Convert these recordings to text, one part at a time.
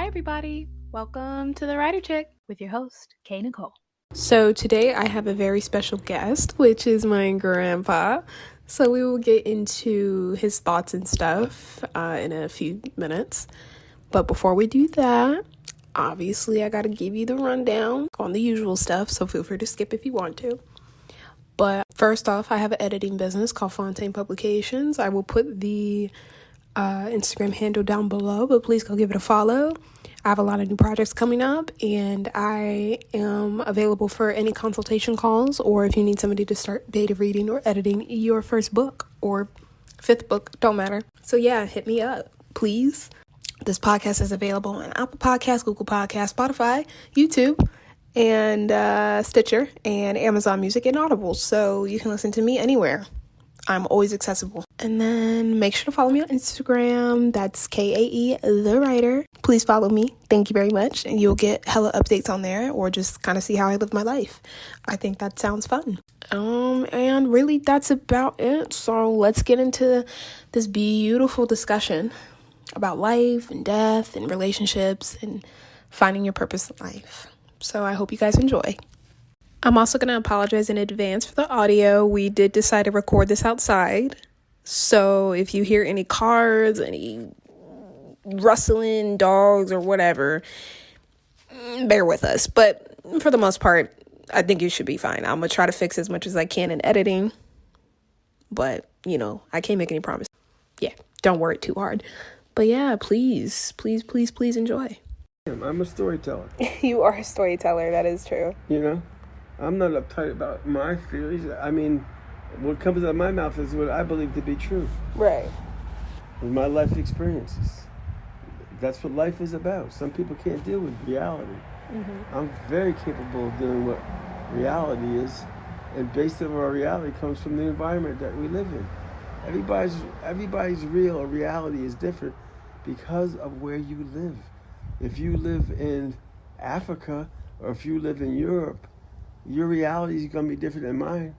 Hi, everybody. Welcome to The Writer Chick with your host, Kay Nicole. So today I have a very special guest, which is my grandpa. So we will get into his thoughts and stuff in a few minutes. But before we do that, obviously I got to give you the rundown on the usual stuff. So feel free to skip if you want to. But first off, I have an editing business called Fontaine Publications. I will put the Instagram handle down below, but please go give it a follow. I have a lot of new projects coming up, and I am available for any consultation calls, or if you need somebody to start beta reading or editing your first book or fifth book, don't matter. So yeah, hit me up, please. This podcast is available on Apple Podcasts, Google Podcasts, Spotify, YouTube, and Stitcher, and Amazon Music and Audible, so you can listen to me anywhere. I'm always accessible. And then make sure to follow me on Instagram. That's KAE the writer. Please follow me. Thank you very much. And you'll get hella updates on there, or just kind of see how I live my life. I think that sounds fun. And really that's about it. So let's get into this beautiful discussion about life and death and relationships and finding your purpose in life. So I hope you guys enjoy. I'm also going to apologize in advance for the audio. We did decide to record this outside. So if you hear any cars, any rustling dogs or whatever, bear with us. But for the most part, I think you should be fine. I'm going to try to fix as much as I can in editing. But, I can't make any promises. Yeah, don't worry too hard. But yeah, please enjoy. I'm a storyteller. You are a storyteller. That is true. I'm not uptight about my theories. I mean, what comes out of my mouth is what I believe to be true. Right. With my life experiences. That's what life is about. Some people can't deal with reality. Mm-hmm. I'm very capable of doing what reality is. And based on our reality comes from the environment that we live in. Everybody's real reality is different because of where you live. If you live in Africa or if you live in Europe, your reality is going to be different than mine.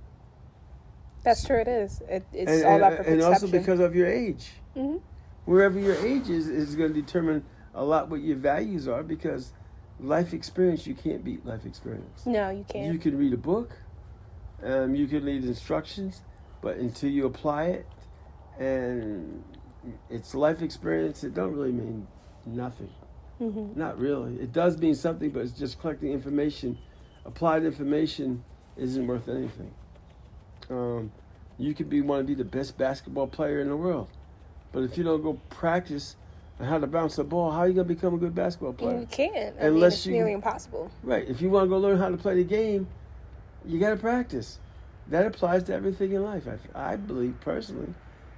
That's true, it is. It's all about perception. And also because of your age. Mm-hmm. Wherever your age is going to determine a lot what your values are, because life experience, you can't beat life experience. No, you can't. You can read a book, you can read instructions, but until you apply it, and it's life experience, it don't really mean nothing. Mm-hmm. Not really. It does mean something, but it's just collecting information. Applied information isn't worth anything. You could want to be the best basketball player in the world, but if you don't go practice on how to bounce a ball, how are you going to become a good basketball player? You can't. It's nearly impossible. Right. If you want to go learn how to play the game, you got to practice. That applies to everything in life. I believe personally.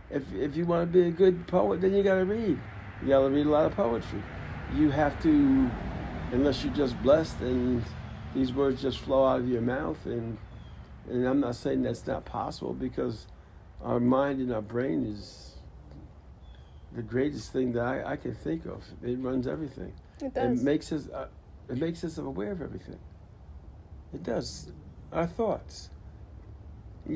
If you want to be a good poet, then you got to read. You got to read a lot of poetry. You have to, unless you're just blessed and these words just flow out of your mouth, and I'm not saying that's not possible, because our mind and our brain is the greatest thing that I can think of. It runs everything. It does. It makes us aware of everything. It does. Our thoughts. The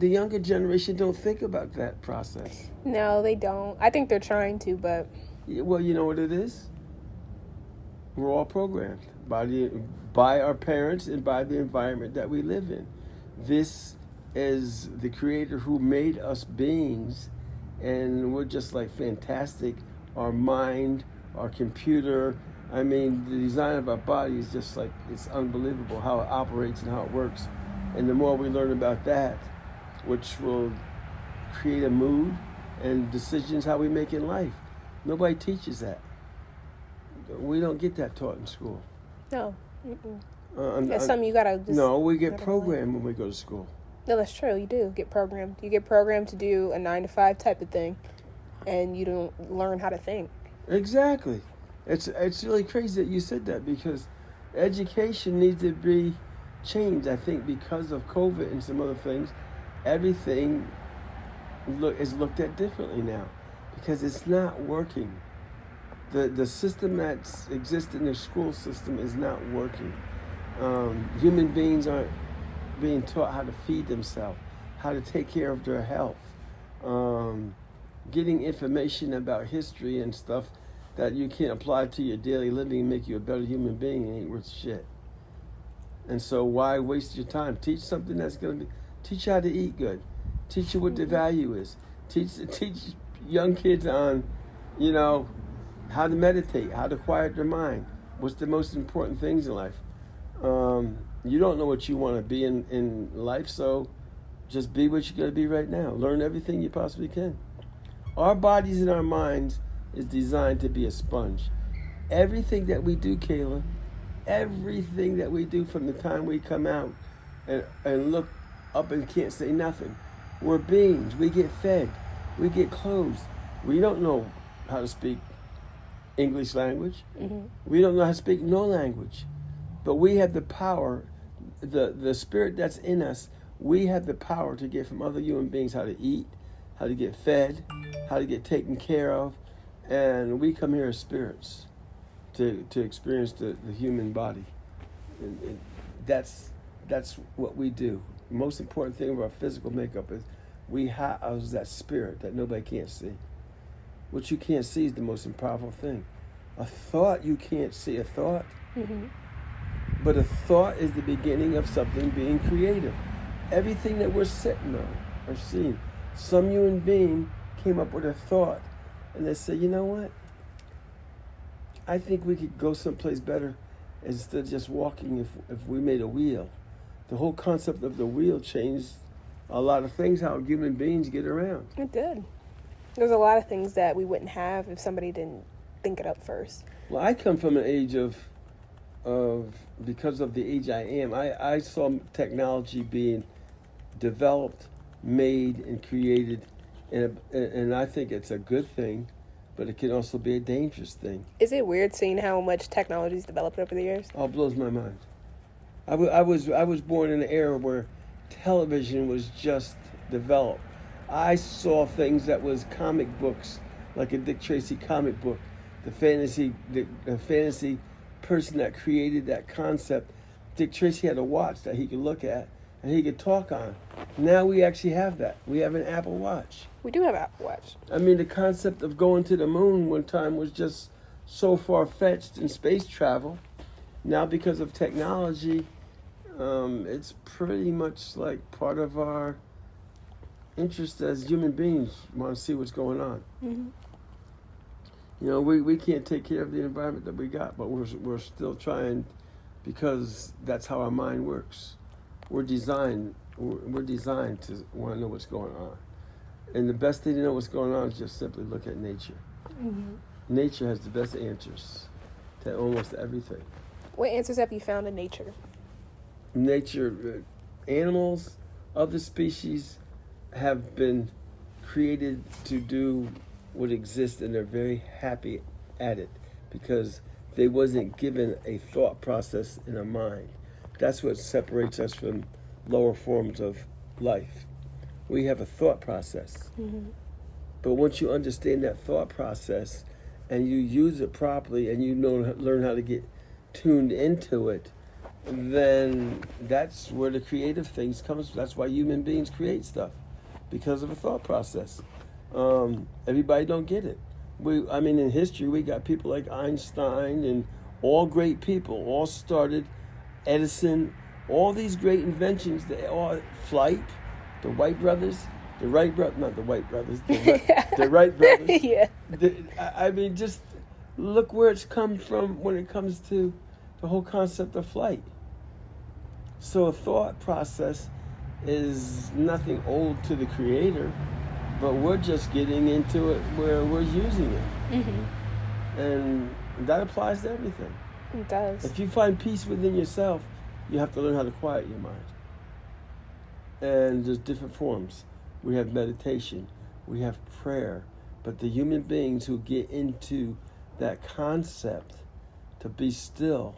younger generation don't think about that process. No, they don't. I think they're trying to, but... Well, you know what it is? We're all programmed by our parents and by the environment that we live in. This is the creator who made us beings, and we're just like fantastic. Our mind, our computer, the design of our body is just like, it's unbelievable how it operates and how it works. And the more we learn about that, which will create a mood and decisions how we make in life. Nobody teaches that. We don't get that taught in school. No. It's something you gotta. No, we get programmed when we go to school. No, that's true. You do get programmed. You get programmed to do a 9-to-5 type of thing, and you don't learn how to think. Exactly. It's really crazy that you said that, because education needs to be changed. I think because of COVID and some other things, everything is looked at differently now, because it's not working. The system that exists in the school system is not working. Human beings aren't being taught how to feed themselves, how to take care of their health. Getting information about history and stuff that you can't apply to your daily living and make you a better human being, it ain't worth shit. And so why waste your time? Teach something that's going to be, teach you how to eat good. Teach you what the value is. Teach young kids on, how to meditate, how to quiet their mind. What's the most important things in life? You don't know what you want to be in life, so just be what you're going to be right now. Learn everything you possibly can. Our bodies and our minds is designed to be a sponge. Everything that we do, Kayla, everything that we do from the time we come out and look up and can't say nothing. We're beings. We get fed. We get clothed. We don't know how to speak English language. Mm-hmm. We don't know how to speak no language. But we have the power, the spirit that's in us, we have the power to get from other human beings how to eat, how to get fed, how to get taken care of. And we come here as spirits to experience the human body. And that's what we do. The most important thing of our physical makeup is we house that spirit that nobody can't see. What you can't see is the most powerful thing. A thought you can't see, a thought. Mm-hmm. But a thought is the beginning of something being creative. Everything that we're sitting on or seeing, some human being came up with a thought and they said, you know what? I think we could go someplace better instead of just walking if we made a wheel. The whole concept of the wheel changed a lot of things, how human beings get around. It did. There's a lot of things that we wouldn't have if somebody didn't think it up first. Well, I come from an age of because of the age I am, I saw technology being developed, made, and created, and I think it's a good thing, but it can also be a dangerous thing. Is it weird seeing how much technology's developed over the years? Oh, it blows my mind. I was born in an era where television was just developed. I saw things that was comic books, like a Dick Tracy comic book, the fantasy person that created that concept. Dick Tracy had a watch that he could look at and he could talk on. Now we actually have that. We have an Apple Watch. We do have an Apple Watch. I mean, the concept of going to the moon one time was just so far-fetched in space travel. Now, because of technology, it's pretty much like part of our interest as human beings. Want to see what's going on. Mm-hmm. We can't take care of the environment that we got, but we're still trying because that's how our mind works. We're designed to want to know what's going on. And the best thing to know what's going on is just simply look at nature. Mm-hmm. Nature has the best answers to almost everything. What answers have you found in nature? Nature, animals, other species have been created to do what exists, and they're very happy at it because they wasn't given a thought process in a mind. That's what separates us from lower forms of life. We have a thought process. Mm-hmm. But once you understand that thought process and you use it properly and you learn how to get tuned into it, then that's where the creative things comes from. That's why human beings create stuff, because of a thought process. Everybody don't get it. In history, we got people like Einstein and all great people, all started, Edison, all these great inventions, flight, the Wright brothers, the Wright brothers, Yeah. Just look where it's come from when it comes to the whole concept of flight. So a thought process is nothing old to the creator, but we're just getting into it where we're using it. Mm-hmm. And that applies to everything. It does. If you find peace within yourself, you have to learn how to quiet your mind. And there's different forms. We have meditation, we have prayer, but the human beings who get into that concept to be still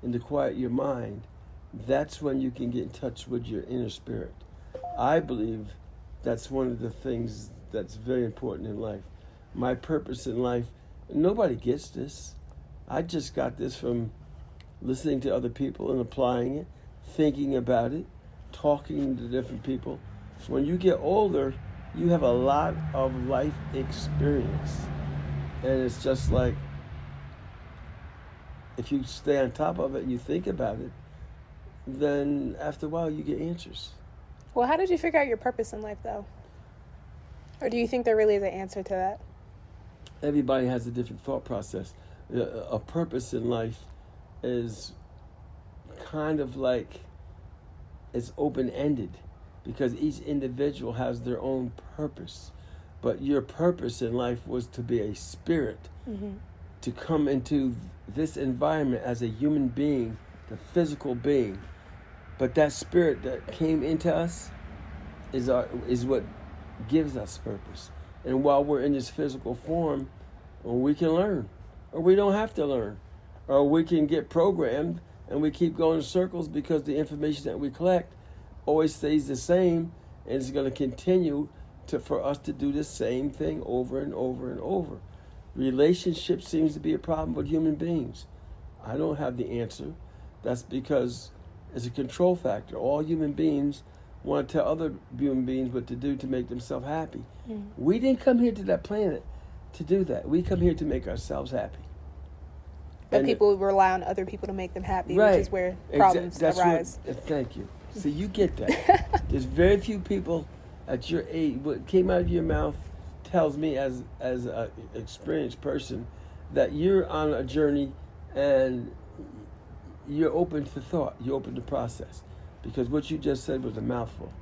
and to quiet your mind, that's when you can get in touch with your inner spirit. I believe that's one of the things that's very important in life. My purpose in life, nobody gets this. I just got this from listening to other people and applying it, thinking about it, talking to different people. When you get older, you have a lot of life experience. And it's just like if you stay on top of it and you think about it, then after a while you get answers. Well, how did you figure out your purpose in life, though? Or do you think there really is an answer to that? Everybody has a different thought process. A purpose in life is kind of like it's open-ended because each individual has their own purpose. But your purpose in life was to be a spirit, to come into this environment as a human being, the physical being. But that spirit that came into us is what gives us purpose. And while we're in this physical form, we can learn, or we don't have to learn, or we can get programmed and we keep going in circles because the information that we collect always stays the same, and it's going to continue for us to do the same thing over and over and over. Relationship seems to be a problem with human beings. I don't have the answer. That's because it's a control factor. All human beings want to tell other human beings what to do to make themselves happy. We didn't come here to that planet to do that. We come here to make ourselves happy. But people rely on other people to make them happy, right, which is where problems arise. Thank you. So you get that. There's very few people at your age. What came out of your mouth tells me, as an experienced person, that you're on a journey and you're open to thought. You're open to process. Because what you just said was a mouthful.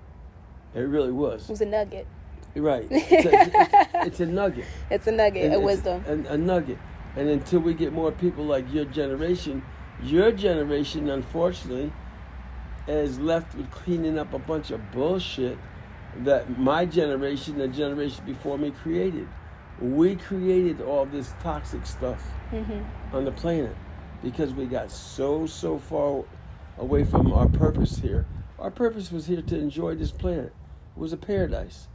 It really was. It was a nugget. Right. It's a nugget. It's a nugget of wisdom. A nugget. And until we get more people like your generation, unfortunately, is left with cleaning up a bunch of bullshit that my generation, the generation before me, created. We created all this toxic stuff on the planet because we got so far away from our purpose here. Our purpose was here to enjoy this planet. It was a paradise.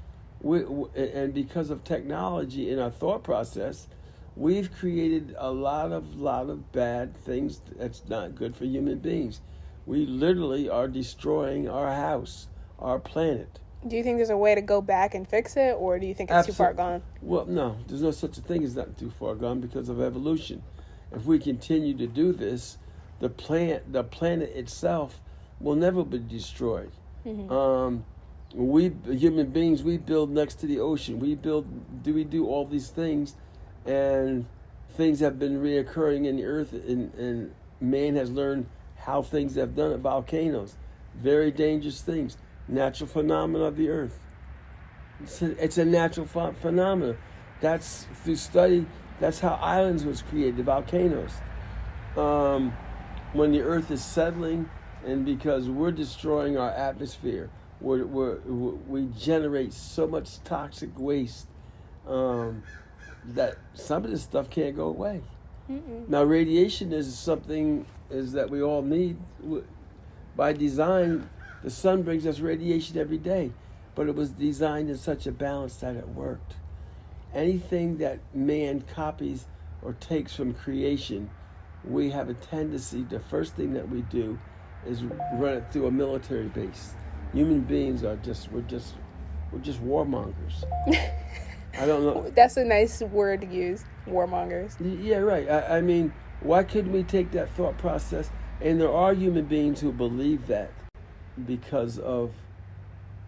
And because of technology in our thought process, we've created a lot of bad things that's not good for human beings. We literally are destroying our house, our planet. Do you think there's a way to go back and fix it, or do you think it's too far gone? Well, no, there's no such a thing as not too far gone because of evolution. If we continue to do this, the planet itself will never be destroyed. We human beings, we build next to the ocean. We do all these things, and things have been reoccurring in the earth, and man has learned how things have done it. Volcanoes, very dangerous things, natural phenomena of the earth. It's a natural phenomena. That's through study. That's how islands was created, volcanoes. When the earth is settling, and because we're destroying our atmosphere, we generate so much toxic waste that some of this stuff can't go away. Now, radiation is something that we all need. By design, the sun brings us radiation every day, but it was designed in such a balance that it worked. Anything that man copies or takes from creation, we have a tendency, the first thing that we do is run it through a military base. Human beings we're just warmongers. I don't know. That's a nice word to use, warmongers. Yeah, right. I mean, why couldn't we take that thought process? And there are human beings who believe that because of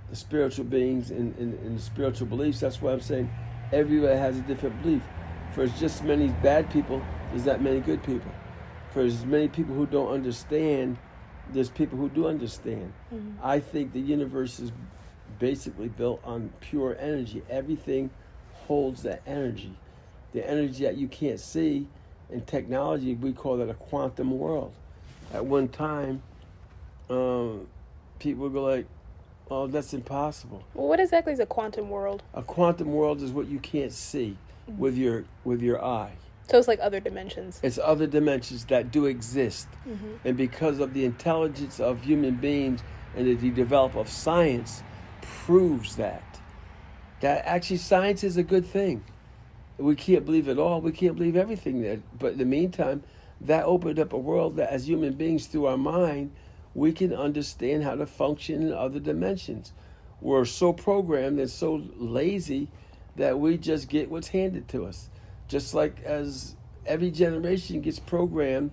the spiritual beings and the spiritual beliefs. That's why I'm saying everybody has a different belief. For as just many bad people, there's that many good people. For as many people who don't understand, there's people who do understand. I think the universe is basically built on pure energy. Everything holds that energy. The energy that you can't see. In technology, we call that a quantum world. At one time, people would go like, oh, that's impossible. Well, what exactly is a quantum world? A quantum world is what you can't see with your eye. So it's like other dimensions. It's other dimensions that do exist. And because of the intelligence of human beings and the development of science proves that actually science is a good thing. We can't believe it all. We can't believe everything there. But in the meantime, that opened up a world that as human beings through our mind, we can understand how to function in other dimensions. We're so programmed and so lazy that we just get what's handed to us. Just like as every generation gets programmed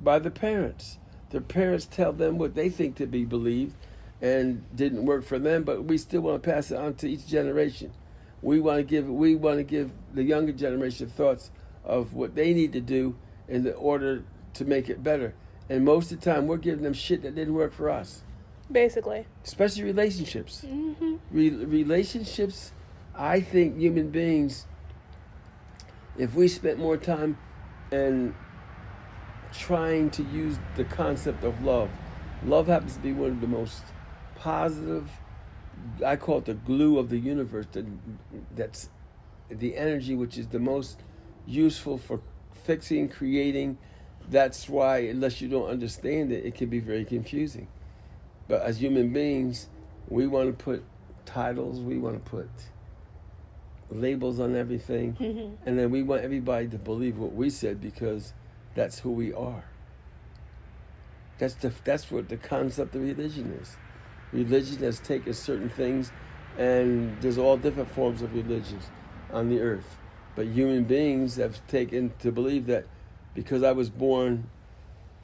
by the parents. The parents tell them what they think to be believed and didn't work for them, but we still want to pass it on to each generation. We want to give the younger generation thoughts of what they need to do in order to make it better. And most of the time, we're giving them shit that didn't work for us. Basically. Especially relationships. Mm-hmm. Relationships, I think human beings, if we spent more time and trying to use the concept of love. Love happens to be one of the most positive, I call it the glue of the universe, that's the energy which is the most useful for fixing, creating. That's why, unless you don't understand it, it can be very confusing. But as human beings, we want to put titles, we want to put labels on everything, and then we want everybody to believe what we said because that's who we are. That's what the concept of religion is. Religion has taken certain things, and there's all different forms of religions on the earth. But human beings have taken to believe that because I was born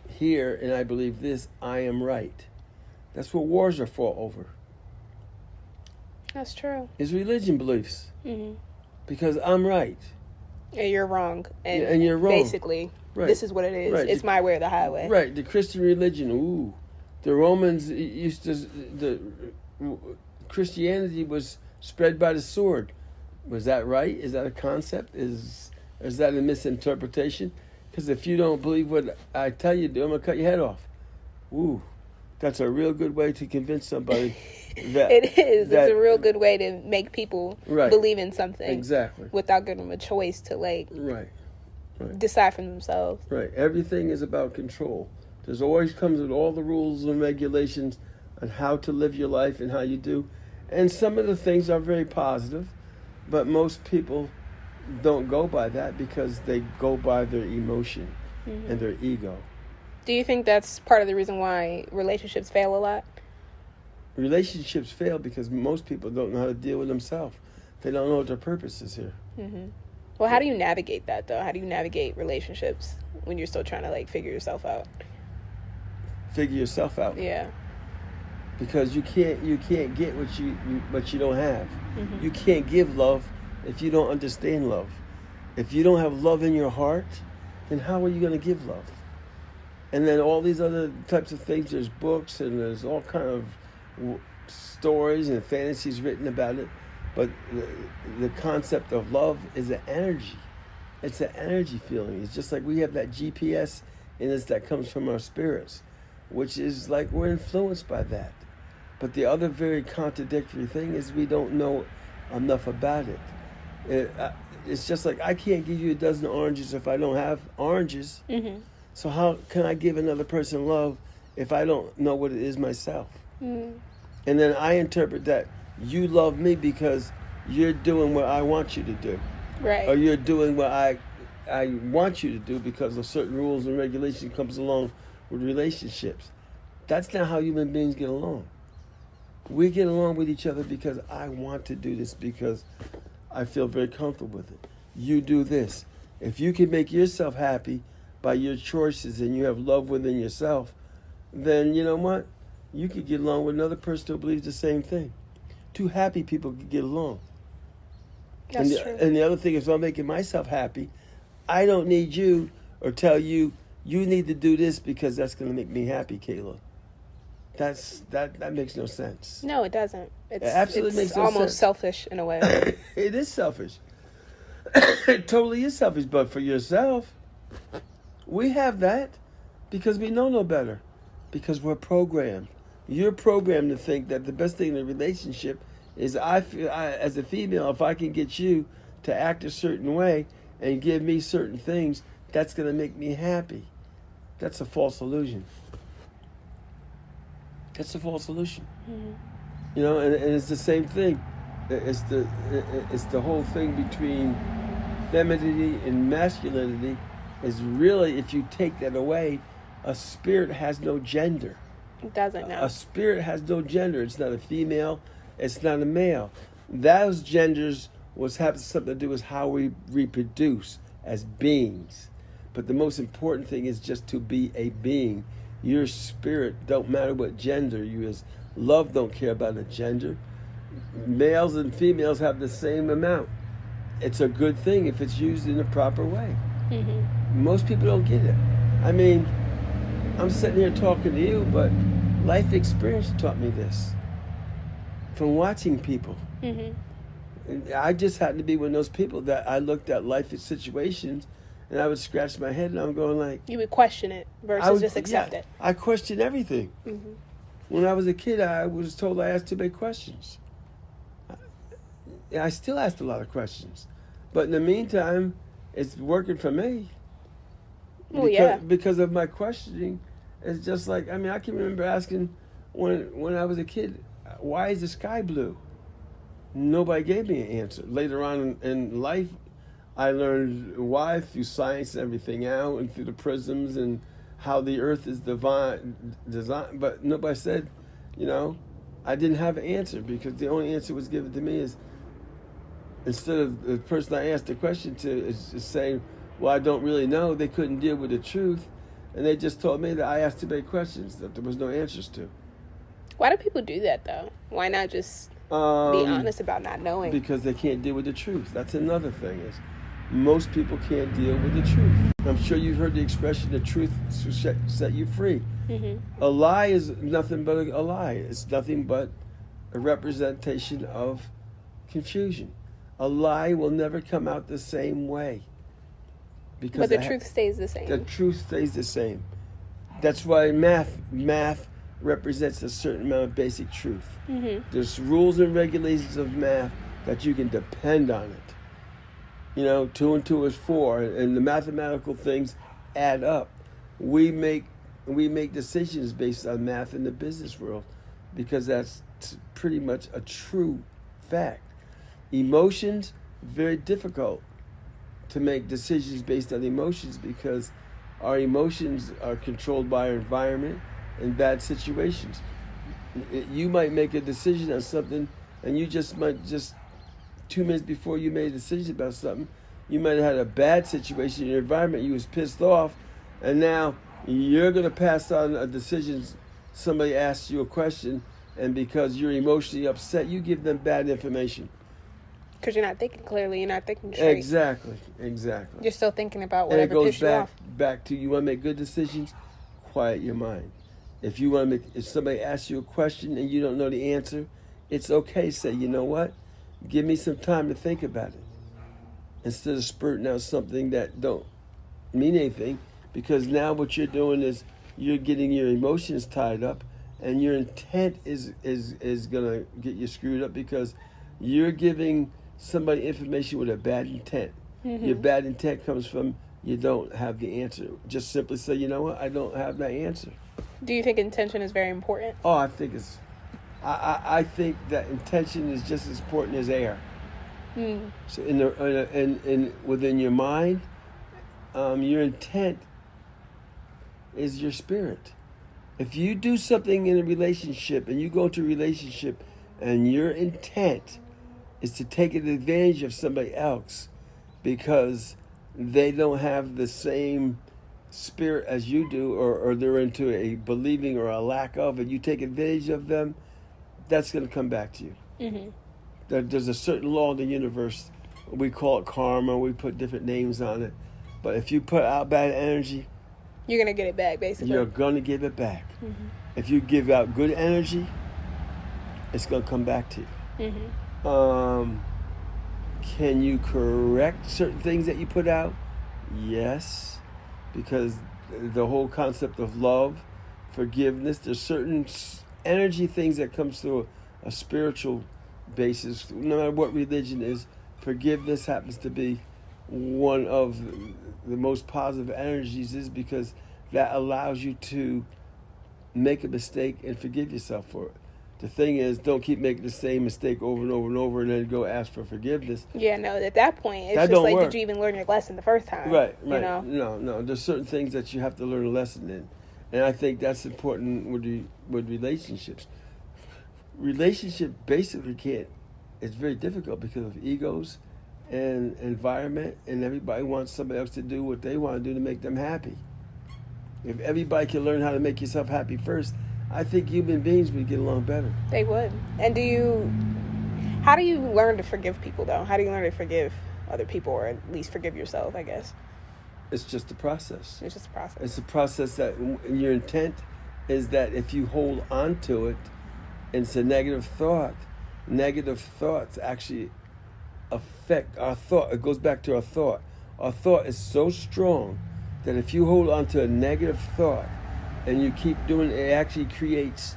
here and I believe this, I am right. That's what wars are fought over. That's true. Is religion beliefs. Mm-hmm. Because I'm right. And you're wrong. And you're wrong. Basically, right. This is what it is. Right. It's my way or the highway. Right. The Christian religion, ooh. The Romans used to... Christianity was spread by the sword. Was that right? Is that a concept? Is that a misinterpretation? Because if you don't believe what I tell you to do, I'm going to cut your head off. Ooh. That's a real good way to convince somebody that... It is. It's a real good way to make people believe in something. Exactly. Without giving them a choice to, right. decide for themselves. Right. Everything is about control. There's always comes with all the rules and regulations on how to live your life and how you do. And some of the things are very positive, but most people don't go by that because they go by their emotion and their ego. Do you think that's part of the reason why relationships fail a lot? Relationships fail because most people don't know how to deal with themselves. They don't know what their purpose is here. Mm-hmm. Well, how do you navigate that, though? How do you navigate relationships when you're still trying to, figure yourself out? Figure yourself out? Yeah. Because you can't get what you don't have. Mm-hmm. You can't give love if you don't understand love. If you don't have love in your heart, then how are you going to give love? And then all these other types of things, there's books and there's all kind of stories and fantasies written about it. But the concept of love is an energy. It's an energy feeling. It's just like we have that GPS in us that comes from our spirits, which is like we're influenced by that. But the other very contradictory thing is we don't know enough about it. It's just like I can't give you a dozen oranges if I don't have oranges. Mm-hmm. So how can I give another person love if I don't know what it is myself? Mm-hmm. And then I interpret that you love me because you're doing what I want you to do. Right. Or you're doing what I want you to do because of certain rules and regulations comes along with relationships. That's not how human beings get along. We get along with each other because I want to do this because I feel very comfortable with it. You do this. If you can make yourself happy by your choices and you have love within yourself, then you know what? You could get along with another person who believes the same thing. Two happy people could get along. That's true. And the other thing is, if I'm making myself happy, I don't need you or tell you, you need to do this because that's going to make me happy, Kayla. That makes no sense. No, it doesn't. It absolutely makes no sense. It's almost selfish in a way. It is selfish. It totally is selfish. But for yourself, we have that because we know no better. Because we're programmed. You're programmed to think that the best thing in a relationship is I as a female, if I can get you to act a certain way and give me certain things, that's going to make me happy. That's a false illusion. That's a false illusion. Mm-hmm. You know, and it's the same thing. It's the whole thing between femininity and masculinity is really, if you take that away, a spirit has no gender. It doesn't now. A spirit has no gender. It's not a female. It's not a male. Those genders has something to do with how we reproduce as beings. But the most important thing is just to be a being. Your spirit don't matter what gender you is. Love don't care about a gender. Males and females have the same amount. It's a good thing if it's used in the proper way. Most people don't get it. I mean, I'm sitting here talking to you, but life experience taught me this from watching people. And I just happened to be one of those people that I looked at life situations and I would scratch my head and I'm going like... You would question it versus just accept it. I questioned everything. When I was a kid, I was told I asked too many questions. I still asked a lot of questions. But in the meantime, it's working for me. Because of my questioning. It's just like, I mean, I can remember asking when I was a kid, why is the sky blue? Nobody gave me an answer. Later on in life, I learned why through science and everything out, and through the prisms and how the earth is divine design. But nobody said, I didn't have an answer, because the only answer was given to me is, instead of the person I asked the question to is saying, well, I don't really know, they couldn't deal with the truth. And they just told me that I asked too many questions that there was no answers to. Why do people do that, though? Why not just be honest about not knowing? Because they can't deal with the truth. That's another thing, is most people can't deal with the truth. I'm sure you've heard the expression, the truth will set you free. A lie is nothing but a lie. It's nothing but a representation of confusion. A lie will never come out the same way. But the truth stays the same. The truth stays the same. That's why math represents a certain amount of basic truth. There's rules and regulations of math that you can depend on it. 2 and 2 is 4, and the mathematical things add up. We make decisions based on math in the business world, because that's pretty much a true fact. Emotions, very difficult to make decisions based on emotions, because our emotions are controlled by our environment and bad situations. You might make a decision on something, and you might 2 minutes before you made a decision about something, you might have had a bad situation in your environment, you was pissed off, and now you're going to pass on a decision. Somebody asks you a question, and because you're emotionally upset, you give them bad information. Because you're not thinking clearly, you're not thinking straight. Exactly. You're still thinking about whatever pissed you off. And it goes back to, you want to make good decisions, quiet your mind. If somebody asks you a question and you don't know the answer, it's okay. Say, you know what? Give me some time to think about it. Instead of spurting out something that don't mean anything, because now what you're doing is you're getting your emotions tied up, and your intent is gonna get you screwed up, because you're giving somebody information with a bad intent. Your bad intent comes from you don't have the answer. Just simply say, you know what, I don't have that answer. Do you think intention is very important? Oh, I think it's... I think that intention is just as important as air. So within your mind, your intent is your spirit. If you do something in a relationship and you go into a relationship and your intent is to take advantage of somebody else because they don't have the same spirit as you do, or they're into a believing or a lack of, and you take advantage of them, that's going to come back to you. There's a certain law in the universe. We call it karma. We put different names on it. But if you put out bad energy, you're going to get it back, basically. You're going to give it back. If you give out good energy, it's going to come back to you. Can you correct certain things that you put out? Yes. Because the whole concept of love, forgiveness, there's certain energy things that comes through a spiritual basis. No matter what religion is, forgiveness happens to be one of the most positive energies, is because that allows you to make a mistake and forgive yourself for it. The thing is, don't keep making the same mistake over and over and over and then go ask for forgiveness. Yeah, no, at that point, it's that just like, did you even learn your lesson the first time? Right. You know? No. There's certain things that you have to learn a lesson in. And I think that's important with relationships. Relationship basically it's very difficult because of egos and environment, and everybody wants somebody else to do what they want to do to make them happy. If everybody can learn how to make yourself happy first, I think human beings would get along better. They would. And how do you learn to forgive people, though? How do you learn to forgive other people, or at least forgive yourself, I guess? It's just a process. It's just a process. It's a process that your intent is that if you hold on to it, it's a negative thought. Negative thoughts actually affect our thought. It goes back to our thought. Our thought is so strong that if you hold on to a negative thought and you keep doing it, it actually creates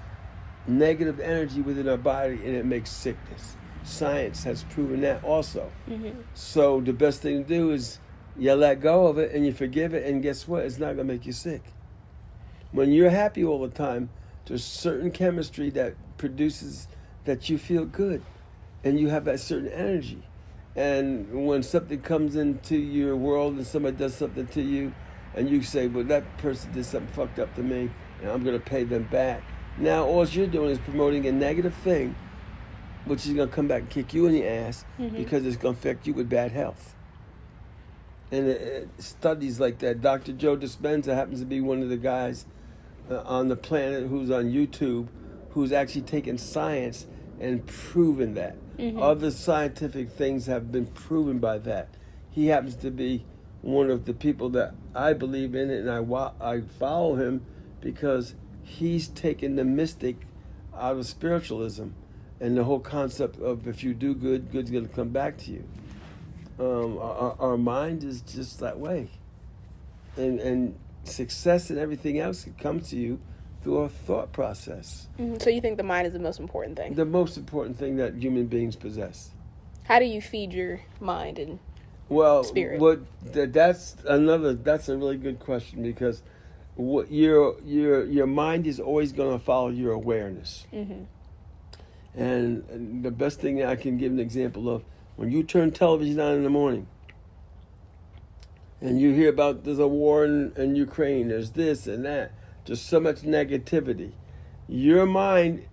negative energy within our body, and it makes sickness. Science has proven that also. Mm-hmm. So the best thing to do is you let go of it and you forgive it, and guess what? It's not going to make you sick. When you're happy all the time, there's certain chemistry that produces that you feel good, and you have that certain energy. And when something comes into your world and somebody does something to you, and you say, well, that person did something fucked up to me, and I'm going to pay them back. Now all you're doing is promoting a negative thing, which is going to come back and kick you in the ass, because it's going to affect you with bad health. And studies like that, Dr. Joe Dispenza happens to be one of the guys on the planet who's on YouTube, who's actually taken science and proven that. Other scientific things have been proven by that. He happens to be one of the people that I believe in, and I follow him because he's taken the mystic out of spiritualism and the whole concept of if you do good, good's going to come back to you. Our mind is just that way. And success and everything else can come to you through a thought process. So you think the mind is the most important thing? The most important thing that human beings possess. How do you feed your mind and spirit? That's a really good question, because what your mind is always going to follow your awareness. And the best thing I can give an example of, when you turn television on in the morning and you hear about there's a war in Ukraine, there's this and that, there's so much negativity, your mind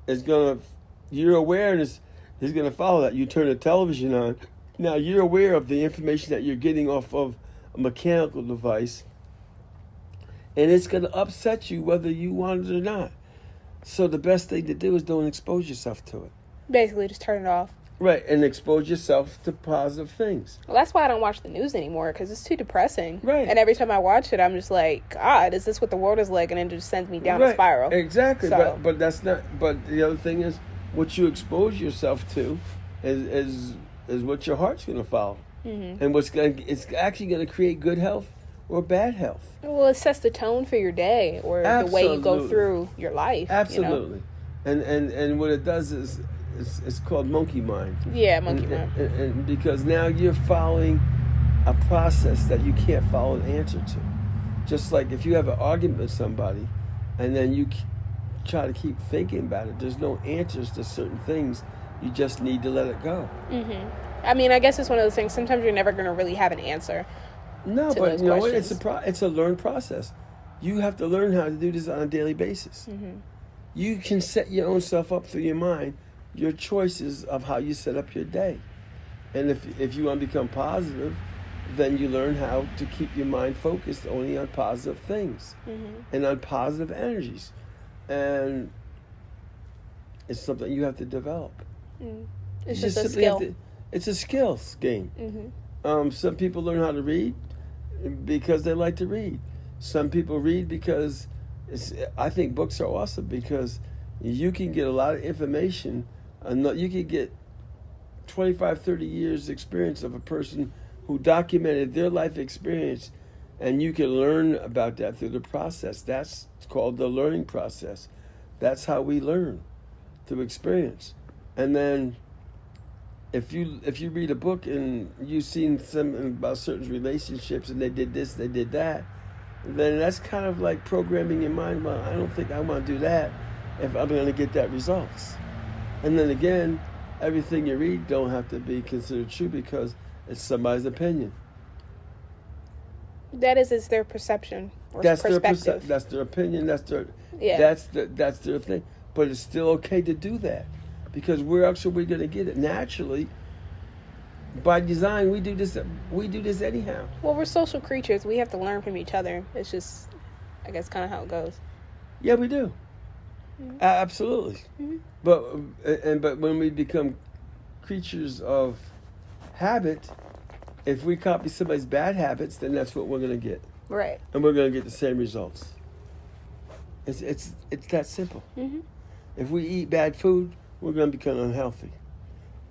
your awareness is going to follow that. You turn the television on, now you're aware of the information that you're getting off of a mechanical device, and it's going to upset you whether you want it or not. So the best thing to do is don't expose yourself to it. Basically, just turn it off. Right, and expose yourself to positive things. Well, that's why I don't watch the news anymore, because it's too depressing. Right. And every time I watch it, I'm just like, God, is this what the world is like? And it just sends me down a spiral. Exactly. So. But that's not. But the other thing is, what you expose yourself to is what your heart's going to follow, and it's actually going to create good health or bad health. Well, it sets the tone for your day, or the way you go through your life. Absolutely. And what it does is, it's called monkey mind. Yeah, monkey mind. And because now you're following a process that you can't follow an answer to. Just like if you have an argument with somebody and then you try to keep thinking about it, there's no answers to certain things. You just need to let it go. I mean, I guess it's one of those things. Sometimes you're never going to really have an answer. No, but you know what? It's a learned process. You have to learn how to do this on a daily basis. You can set your own self up through your mind, your choices of how you set up your day. And if you want to become positive, then you learn how to keep your mind focused only on positive things and on positive energies. And it's something you have to develop. It's just a skill. It's a skills game. Some people learn how to read because they like to read. Some people read because I think books are awesome, because you can get a lot of information. You can get 25, 30 years experience of a person who documented their life experience, and you can learn about that through the process. That's called the learning process. That's how we learn, through experience. And then if you read a book and you've seen something about certain relationships and they did this, they did that, then that's kind of like programming your mind. Well, I don't think I want to do that if I'm going to get that results. And then again, everything you read don't have to be considered true, because it's somebody's opinion. It's their perception or perspective. That's their opinion. That's their thing. But it's still okay to do that, because where else are we going to get it? Naturally, By design, we do this. We do this anyhow. Well, we're social creatures. We have to learn from each other. It's just, I guess, kind of how it goes. Yeah, we do. Mm-hmm. Absolutely. Mm-hmm. But when we become creatures of habit, if we copy somebody's bad habits, then that's what we're going to get. Right. And we're going to get the same results. It's that simple. Mm-hmm. If we eat bad food, we're going to become unhealthy.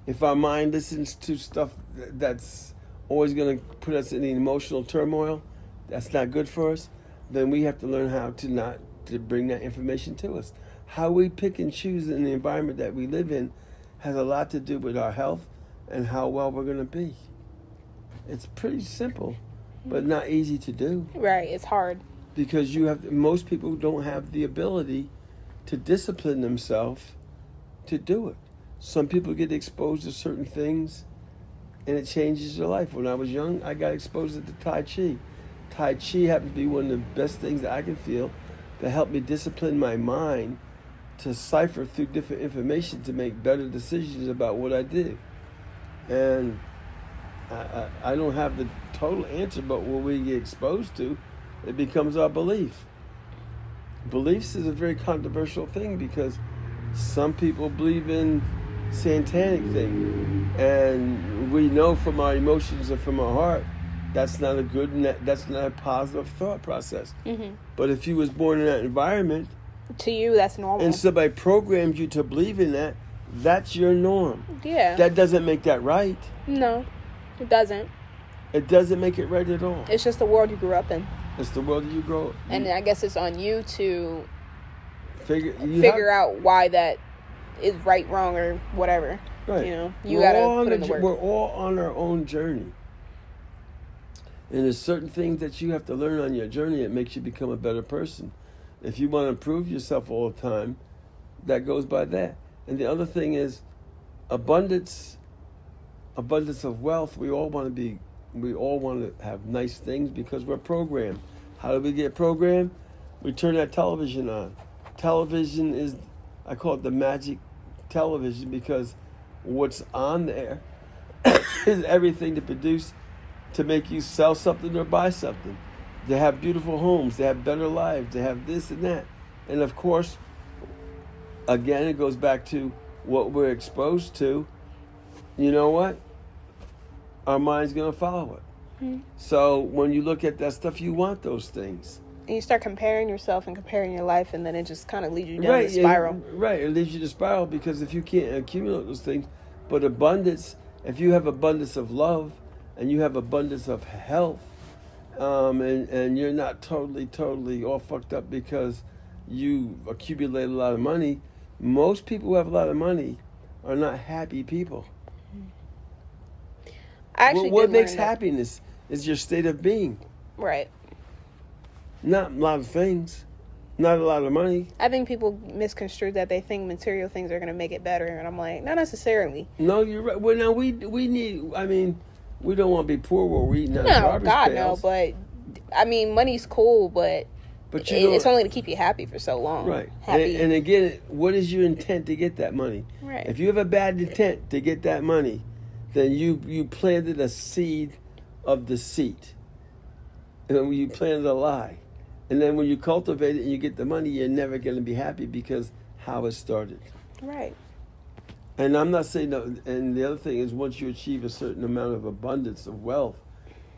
If our mind listens to stuff that's always going to put us in emotional turmoil, that's not good for us, then we have to learn how to bring that information to us. How we pick and choose in the environment that we live in has a lot to do with our health and how well we're going to be. It's pretty simple, but not easy to do. Right, it's hard. Because most people don't have the ability to discipline themselves to do it. Some people get exposed to certain things and it changes their life. When I was young, I got exposed to Tai Chi. Tai Chi happens to be one of the best things that I can feel that helped me discipline my mind to cipher through different information to make better decisions about what I did. And I don't have the total answer, but what we get exposed to, it becomes our belief. Beliefs is a very controversial thing because some people believe in satanic thing, and we know from our emotions and from our heart that's not a positive thought process. Mm-hmm. But if you was born in that environment, to you that's normal, and somebody programmed you to believe in that, that's your norm. Yeah. That doesn't make that right. No, it doesn't. It doesn't make it right at all. It's just the world you grew up in. It's the world that you grow up in. And I guess it's on you to figure out why that is right, wrong, or whatever. Right. You know, you gotta put in the work. We're all on our own journey. And there's certain things that you have to learn on your journey that makes you become a better person. If you want to improve yourself all the time, that goes by that. And the other thing is abundance of wealth. We all want to have nice things because we're programmed. How do we get programmed? We turn that television on. Television is, I call it the magic television because what's on there is everything to produce to make you sell something or buy something. They have beautiful homes, they have better lives, they have this and that. And of course, again, it goes back to what we're exposed to. You know what? Our mind's going to follow it. Mm-hmm. So when you look at that stuff, you want those things. And you start comparing yourself and comparing your life, and then it just kind of leads you down the spiral. Right, it leads you to spiral because if you can't accumulate those things, but abundance, if you have abundance of love and you have abundance of health, and you're not totally all fucked up because you accumulate a lot of money, most people who have a lot of money are not happy people. What makes happiness is your state of being. Right. Not a lot of things. Not a lot of money. I think people misconstrue that. They think material things are going to make it better. And I'm like, not necessarily. No, you're right. Well, now we need, I mean, we don't want to be poor where we're eating out of garbage pails. No, but, I mean, money's cool, but it's only to keep you happy for so long. Right. Happy. And again, what is your intent to get that money? Right. If you have a bad intent to get that money, then you planted a seed of deceit. And you planted a lie. And then when you cultivate it and you get the money, you're never going to be happy because how it started. Right. And I'm not saying no. And the other thing is once you achieve a certain amount of abundance of wealth,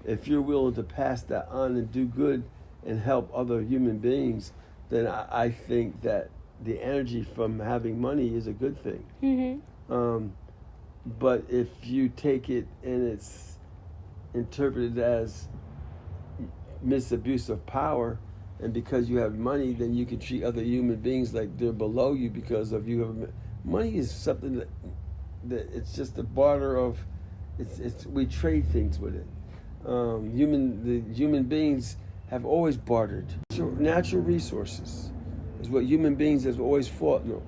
if you're willing to pass that on and do good and help other human beings, then I think that the energy from having money is a good thing. Mm-hmm. But if you take it and it's interpreted as misabuse of power, and because you have money, then you can treat other human beings like they're below you because of you have money is something that it's just a barter of, it's we trade things with it. The human beings have always bartered. Natural resources is what human beings have always fought. No,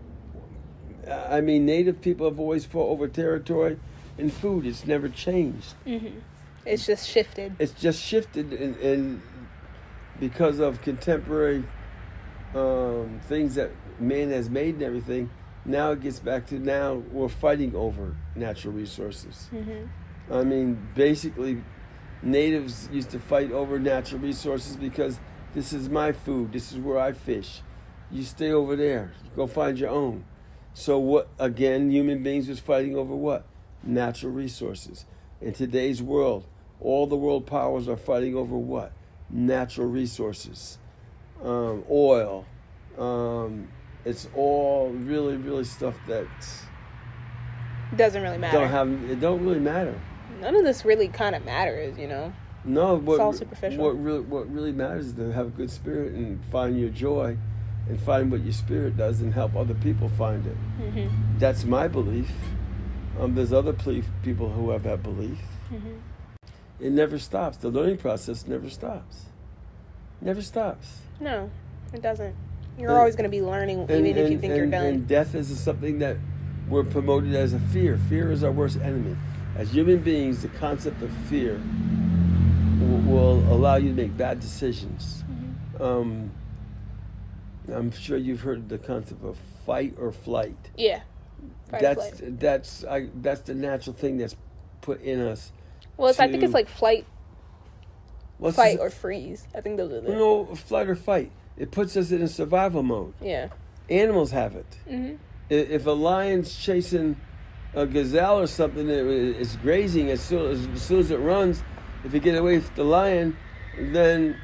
I mean, native people have always fought over territory and food. It's never changed. Mm-hmm. It's just shifted. It's just shifted, and because of contemporary things that man has made and everything, now it gets back to now we're fighting over natural resources. Mm-hmm. I mean, basically, natives used to fight over natural resources because this is my food, this is where I fish. You stay over there, go find your own. So what, again, human beings was fighting over what? Natural resources. In today's world, all the world powers are fighting over what? Natural resources. Oil. It's all really, really stuff that doesn't really matter. It don't really matter. None of this really kind of matters, you know. No, it's all superficial. What really matters is to have a good spirit and find your joy, and find what your spirit does, and help other people find it. Mm-hmm. That's my belief. There's other people who have that belief. Mm-hmm. It never stops. The learning process never stops. Never stops. No, it doesn't. You're always going to be learning, even if you think you're done. And death is something that we're promoted as a fear. Fear is our worst enemy. As human beings, the concept of fear will allow you to make bad decisions. Mm-hmm. I'm sure you've heard the concept of fight or flight. Yeah. That's the natural thing that's put in us. Well, I think it's like fight or freeze. I think those are the... No, flight or fight. It puts us in a survival mode. Yeah. Animals have it. Mm-hmm. If a lion's chasing a gazelle or something, it's grazing. As soon as it runs, if you get away from the lion, then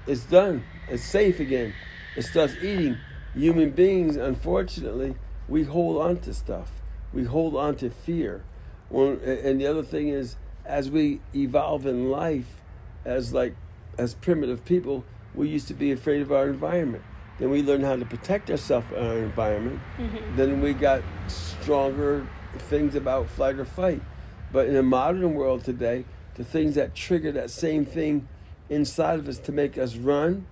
it's done. It's safe again. It starts eating. Human beings, unfortunately, we hold on to stuff. We hold on to fear. And the other thing is, as we evolve in life, as primitive people, we used to be afraid of our environment. Then we learned how to protect ourselves in our environment. Mm-hmm. Then we got stronger things about flight or fight. But in the modern world today, the things that trigger that same thing inside of us to make us run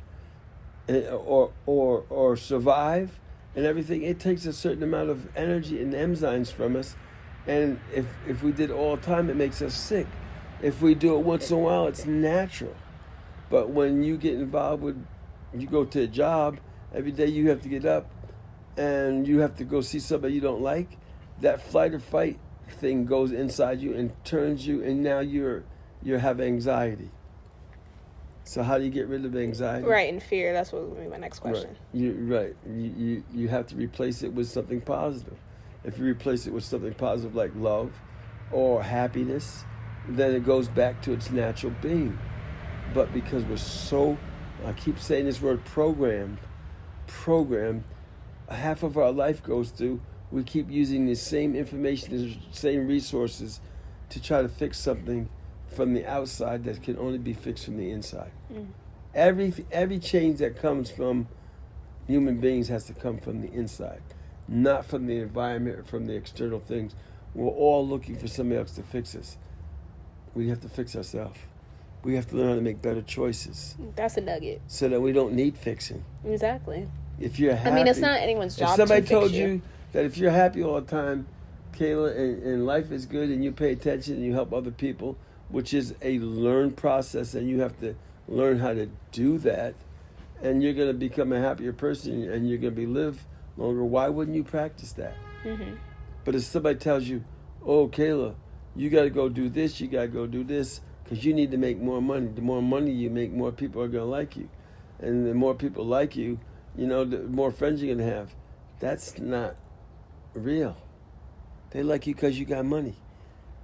or survive and everything, it takes a certain amount of energy and enzymes from us. And if we did it all the time, it makes us sick. If we do it once in a while, it's natural. But when you get involved you go to a job, every day you have to get up and you have to go see somebody you don't like, that flight or fight thing goes inside you and turns you, and now you have anxiety. So how do you get rid of anxiety? Right, and fear. That's what would be my next question. Right. You have to replace it with something positive. If you replace it with something positive like love or happiness, then it goes back to its natural being. But because I keep saying this word programmed, half of our life goes through, we keep using the same information, the same resources to try to fix something from the outside that can only be fixed from the inside. Mm. Every change that comes from human beings has to come from the inside, not from the environment or from the external things. We're all looking for somebody else to fix us. We have to fix ourselves. We have to learn how to make better choices. That's a nugget. So that we don't need fixing. Exactly. If you're happy... I mean, it's not anyone's job to fix you. If somebody told you that if you're happy all the time, Kayla, and life is good, and you pay attention and you help other people, which is a learned process, and you have to learn how to do that, and you're going to become a happier person, and you're going to live longer, why wouldn't you practice that? Mm-hmm. But if somebody tells you, oh, Kayla, you got to go do this, you got to go do this, because you need to make more money. The more money you make, more people are going to like you. And the more people like you, the more friends you're going to have. That's not real. They like you because you got money.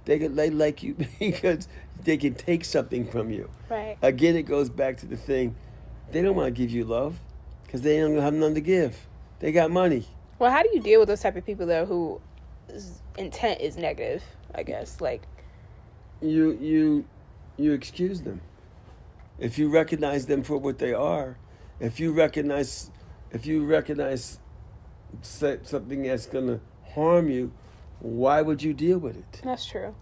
They like you because they can take something from you. Right. Again, it goes back to the thing. They don't want to give you love because they don't have none to give. They got money. Well, how do you deal with those type of people, though, whose intent is negative, I guess? Like, You excuse them. If you recognize them for what they are, if you recognize something that's going to harm you, why would you deal with it? That's true.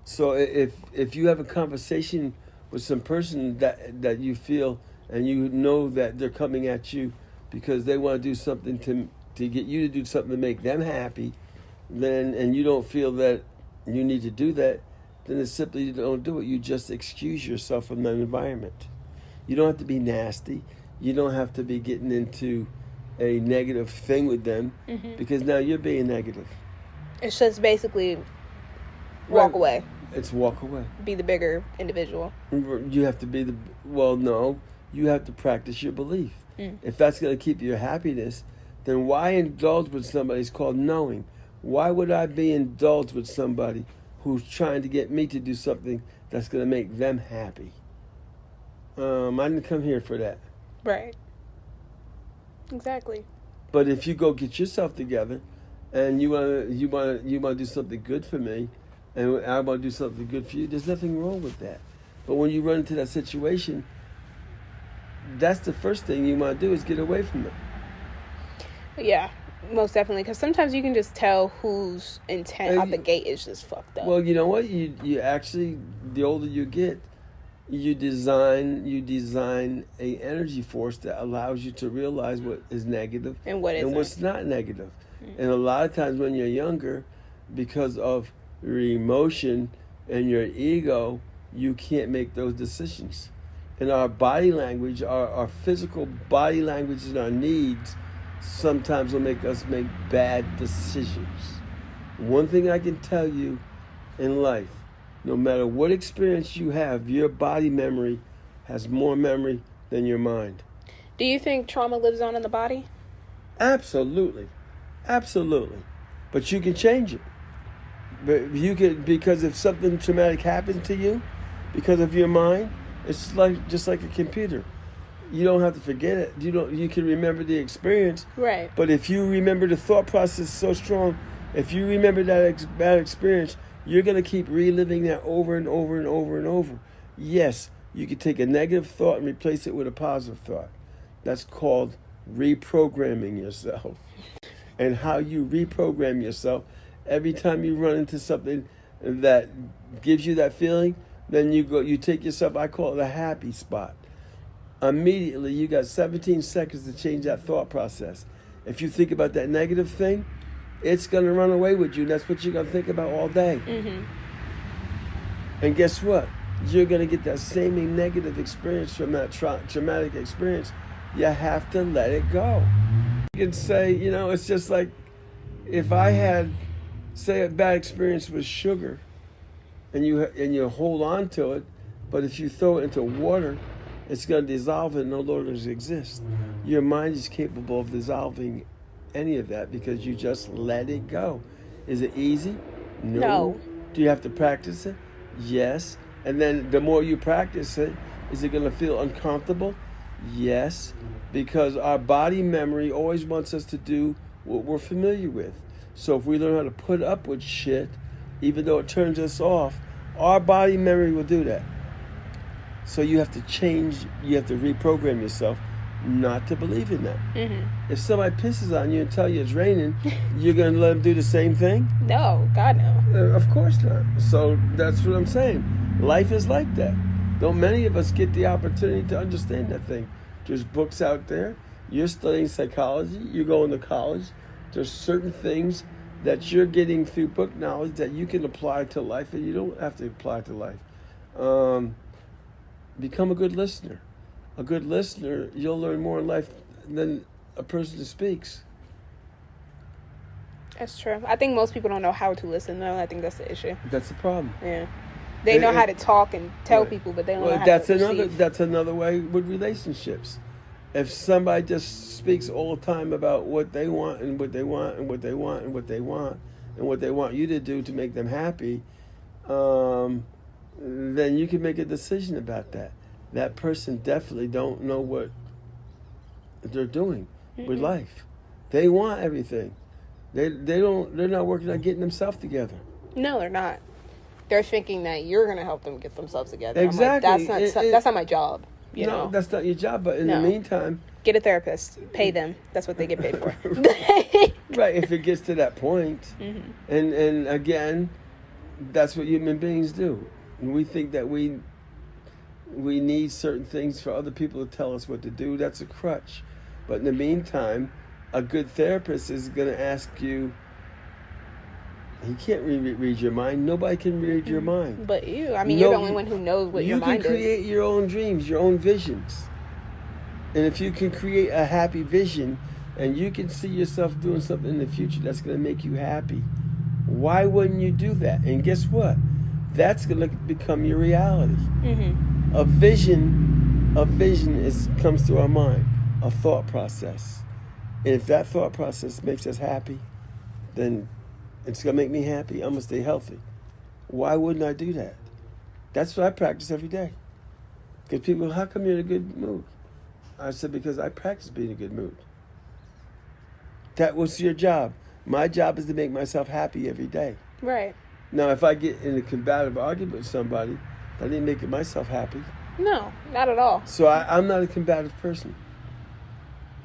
So if you have a conversation with some person that you feel and you know that they're coming at you because they want to do something to get you to do something to make them happy, and you don't feel that you need to do that, then it's simply you don't do it. You just excuse yourself from that environment. You don't have to be nasty. You don't have to be getting into a negative thing with them, mm-hmm. because now you're being negative. It's just basically walk away. It's walk away. Be the bigger individual. You have to be no, you have to practice your belief. If that's going to keep your happiness, then why indulge with somebody? It's called knowing. Why would I be indulged with somebody who's trying to get me to do something that's going to make them happy? I didn't come here for that. Right. Exactly. But if you go get yourself together, and you want to do something good for me, and I want to do something good for you, there's nothing wrong with that. But when you run into that situation, that's the first thing you want to do is get away from it. Yeah, most definitely. Because sometimes you can just tell whose intent out the gate is just fucked up. Well, you know what? You actually, the older you get, you design a energy force that allows you to realize what is negative and what's not negative. And a lot of times when you're younger, because of your emotion and your ego, you can't make those decisions. And our body language, our physical body language and our needs sometimes will make us make bad decisions. One thing I can tell you in life, no matter what experience you have, your body memory has more memory than your mind. Do you think trauma lives on in the body? Absolutely. Absolutely. But you can change it. But you can, because if something traumatic happens to you, because of your mind, it's just like a computer. You don't have to forget it. You can remember the experience. Right. But if you remember the thought process so strong, if you remember that bad experience, you're going to keep reliving that over and over and over and over. Yes, you can take a negative thought and replace it with a positive thought. That's called reprogramming yourself. And how you reprogram yourself, every time you run into something that gives you that feeling, then you take yourself, I call it a happy spot. Immediately, you got 17 seconds to change that thought process. If you think about that negative thing, it's going to run away with you. That's what you're going to think about all day. Mm-hmm. And guess what? You're going to get that same negative experience from that traumatic experience. You have to let it go. You can say, it's just like if I had, say, a bad experience with sugar, and you hold on to it, but if you throw it into water, it's going to dissolve and no longer exist. Your mind is capable of dissolving any of that because you just let it go. Is it easy? No. Do you have to practice it? Yes. And then the more you practice it, is it going to feel uncomfortable? Yes. Because our body memory always wants us to do what we're familiar with. So if we learn how to put up with shit, even though it turns us off, our body memory will do that. So you have to change, you have to reprogram yourself not to believe in that. Mm-hmm. If somebody pisses on you and tell you it's raining, you're going to let them do the same thing? No, God no. Of course not. So that's what I'm saying. Life is like that. Don't many of us get the opportunity to understand that thing. There's books out there. You're studying psychology. You're going to college. There's certain things that you're getting through book knowledge that you can apply to life, and you don't have to apply to life. Become a good listener. A good listener, you'll learn more in life than a person who speaks. That's true. I think most people don't know how to listen, though. I think that's the issue. That's the problem. Yeah. They know how to talk and tell people, but they don't know how to receive. That's another way with relationships. If somebody just speaks all the time about what they want and what they want and what they want and what they want and what they want you to do to make them happy, then you can make a decision about that. That person definitely don't know what they're doing with life. They want everything. They're not working on getting themselves together. No, they're not. They're thinking that you're going to help them get themselves together. Exactly. Like, that's not my job. You know? That's not your job. But in the meantime, get a therapist. Pay them. That's what they get paid for. Right. If it gets to that point, and again, that's what human beings do. We think that we need certain things for other people to tell us what to do. That's a crutch. But in the meantime, a good therapist is going to ask you. He can't read your mind. Nobody can read your mind. But you. I mean, you're the only one who knows what your mind is. You can create your own dreams, your own visions. And if you can create a happy vision and you can see yourself doing something in the future that's going to make you happy, Why wouldn't you do that? And guess what? That's going to become your reality. A vision comes through our mind, a thought process. And if that thought process makes us happy, then it's going to make me happy. I'm going to stay healthy. Why wouldn't I do that? That's what I practice every day. Because people, how come you're in a good mood? I said, because I practice being in a good mood. That was your job. My job is to make myself happy every day. Right. Now, if I get in a combative argument with somebody, that ain't making myself happy. No, not at all. So I'm not a combative person.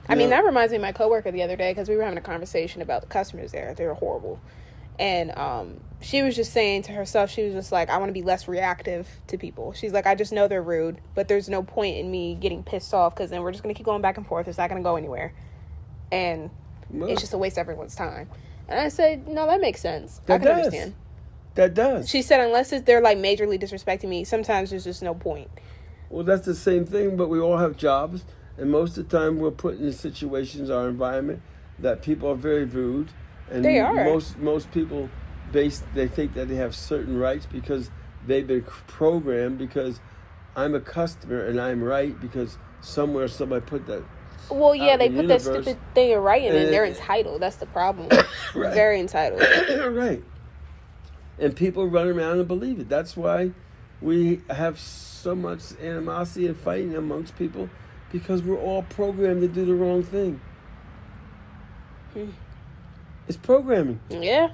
I mean, that reminds me of my coworker the other day, because we were having a conversation about the customers there. They were horrible. And she was just saying to herself, she was just like, I want to be less reactive to people. She's like, I just know they're rude, but there's no point in me getting pissed off, because then we're just going to keep going back and forth. It's not going to go anywhere. And it's just a waste of everyone's time. And I said, no, that makes sense. I can understand. That does. She said, unless they're like majorly disrespecting me, sometimes there's just no point. Well, that's the same thing, but we all have jobs. And most of the time we're put in situations, our environment, that people are very rude. And they are. Most people, they think that they have certain rights because they've been programmed, because I'm a customer and I'm right because somewhere somebody put that. Well, yeah, they put that stupid thing in writing and they're entitled. That's the problem. Right. Very entitled. Right. And people run around and believe it. That's why we have so much animosity and fighting amongst people, because we're all programmed to do the wrong thing. It's programming. Yeah.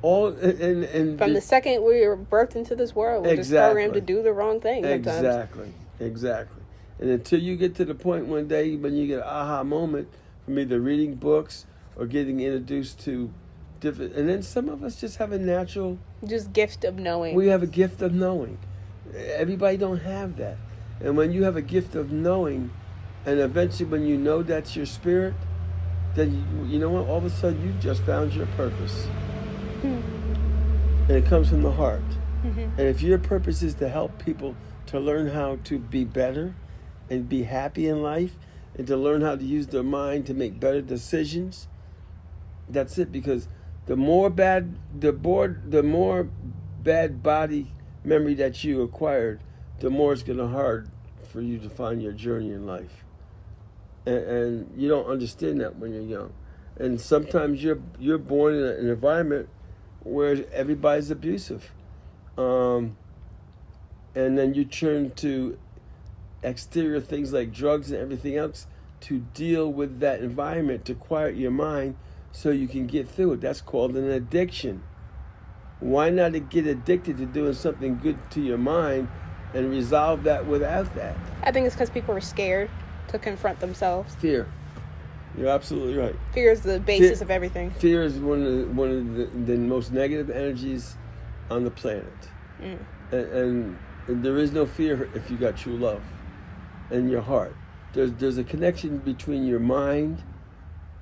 And from the second we were birthed into this world, we're just programmed to do the wrong thing sometimes. Exactly. And until you get to the point one day when you get an aha moment from either reading books or getting introduced to different, and then some of us just have a natural just gift of knowing. We have a gift of knowing. Everybody don't have that. And when you have a gift of knowing, and eventually when you know that's your spirit, then you know what? All of a sudden you've just found your purpose. And it comes from the heart. And if your purpose is to help people to learn how to be better and be happy in life, and to learn how to use their mind to make better decisions, that's it. Because the more bad body memory that you acquired, the more it's going to be hard for you to find your journey in life. And you don't understand that when you're young. And sometimes you're born in an environment where everybody's abusive. And then you turn to exterior things like drugs and everything else to deal with that environment, to quiet your mind so you can get through it. That's called an addiction. Why not get addicted to doing something good to your mind and resolve that without that? I think it's because people are scared to confront themselves. Fear. You're absolutely right. Fear is the basis of everything. Fear is one of the most negative energies on the planet. And there is no fear if you got true love in your heart. There's a connection between your mind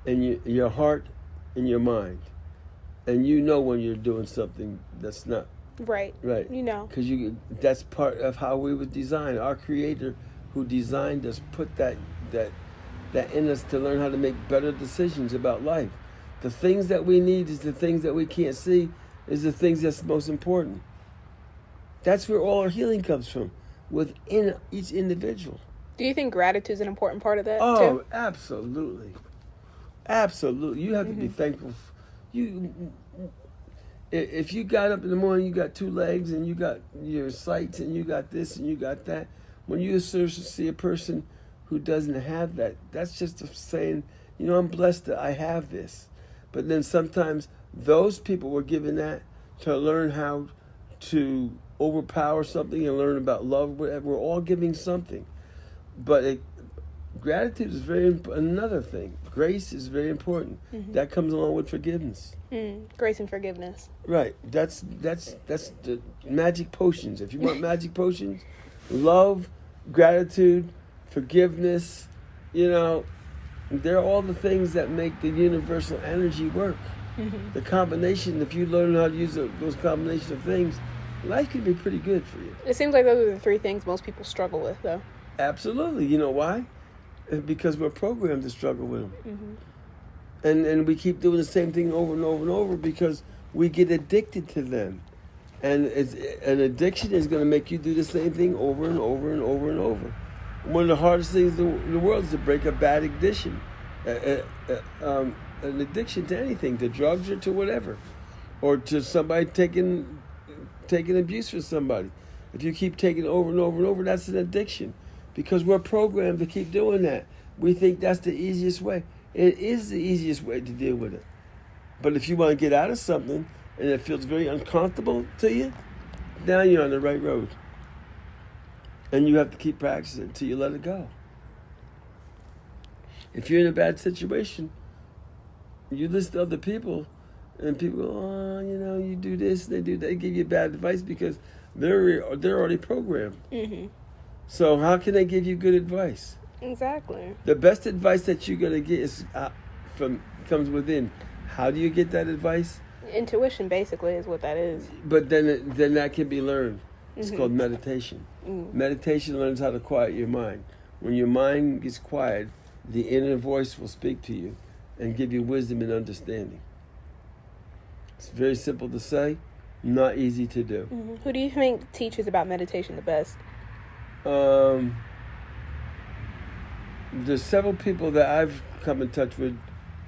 and your heart and your mind. And you know when you're doing something that's not right. You know. Because that's part of how we were designed. Our Creator who designed us put that in us to learn how to make better decisions about life. The things that we need is the things that we can't see, is the things that's most important. That's where all our healing comes from, within each individual. Do you think gratitude is an important part of that, too? Too? Absolutely. Absolutely. You have to be thankful. If you got up in the morning, you got two legs, and you got your sights, and you got this, and you got that. When you see a person who doesn't have that, that's just saying, I'm blessed that I have this. But then sometimes those people were given that to learn how to overpower something and learn about love, whatever. We're all giving something. But gratitude is another thing. Grace is very important. That comes along with forgiveness. Grace and forgiveness. Right. That's the magic potions. If you want magic potions, love, gratitude, forgiveness, they're all the things that make the universal energy work. The combination, if you learn how to use those combination of things, life can be pretty good for you. It seems like those are the three things most people struggle with, though. Absolutely. You know why? Because we're programmed to struggle with them. And we keep doing the same thing over and over and over because we get addicted to them. And an addiction is going to make you do the same thing over and over and over and over. One of the hardest things in the world is to break a bad addiction. An addiction to anything, to drugs or to whatever. Or to somebody taking abuse from somebody. If you keep taking it over and over and over, that's an addiction. Because we're programmed to keep doing that. We think that's the easiest way. It is the easiest way to deal with it. But if you want to get out of something and it feels very uncomfortable to you, now you're on the right road. And you have to keep practicing until you let it go. If you're in a bad situation, you listen to other people, and people go, oh, you do this, they do that. They give you bad advice because they're already programmed. Mm-hmm. So how can they give you good advice? Exactly. The best advice that you're going to get is comes within. How do you get that advice? Intuition, basically, is what that is. But then that can be learned. It's called meditation. Mm. Meditation learns how to quiet your mind. When your mind gets quiet, the inner voice will speak to you and give you wisdom and understanding. It's very simple to say, not easy to do. Mm-hmm. Who do you think teaches about meditation the best? There's several people that I've come in touch with.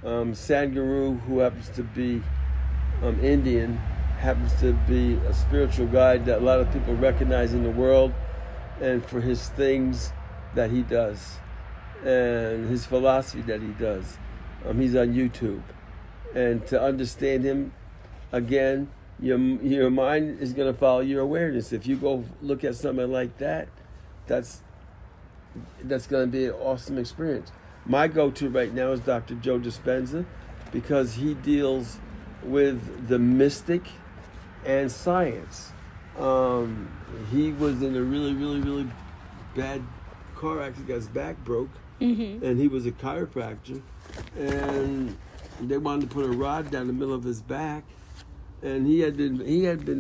Sadhguru, who happens to be Indian, happens to be a spiritual guide that a lot of people recognize in the world, and for his things that he does and his philosophy that he does. He's on YouTube. And to understand him, again, your mind is going to follow your awareness. If you go look at something like that, that's going to be an awesome experience. My go-to right now is Dr. Joe Dispenza, because he deals with the mystic and science. He was in a really, really, really bad car accident, got his back broke, and he was a chiropractor, and they wanted to put a rod down the middle of his back, and he had been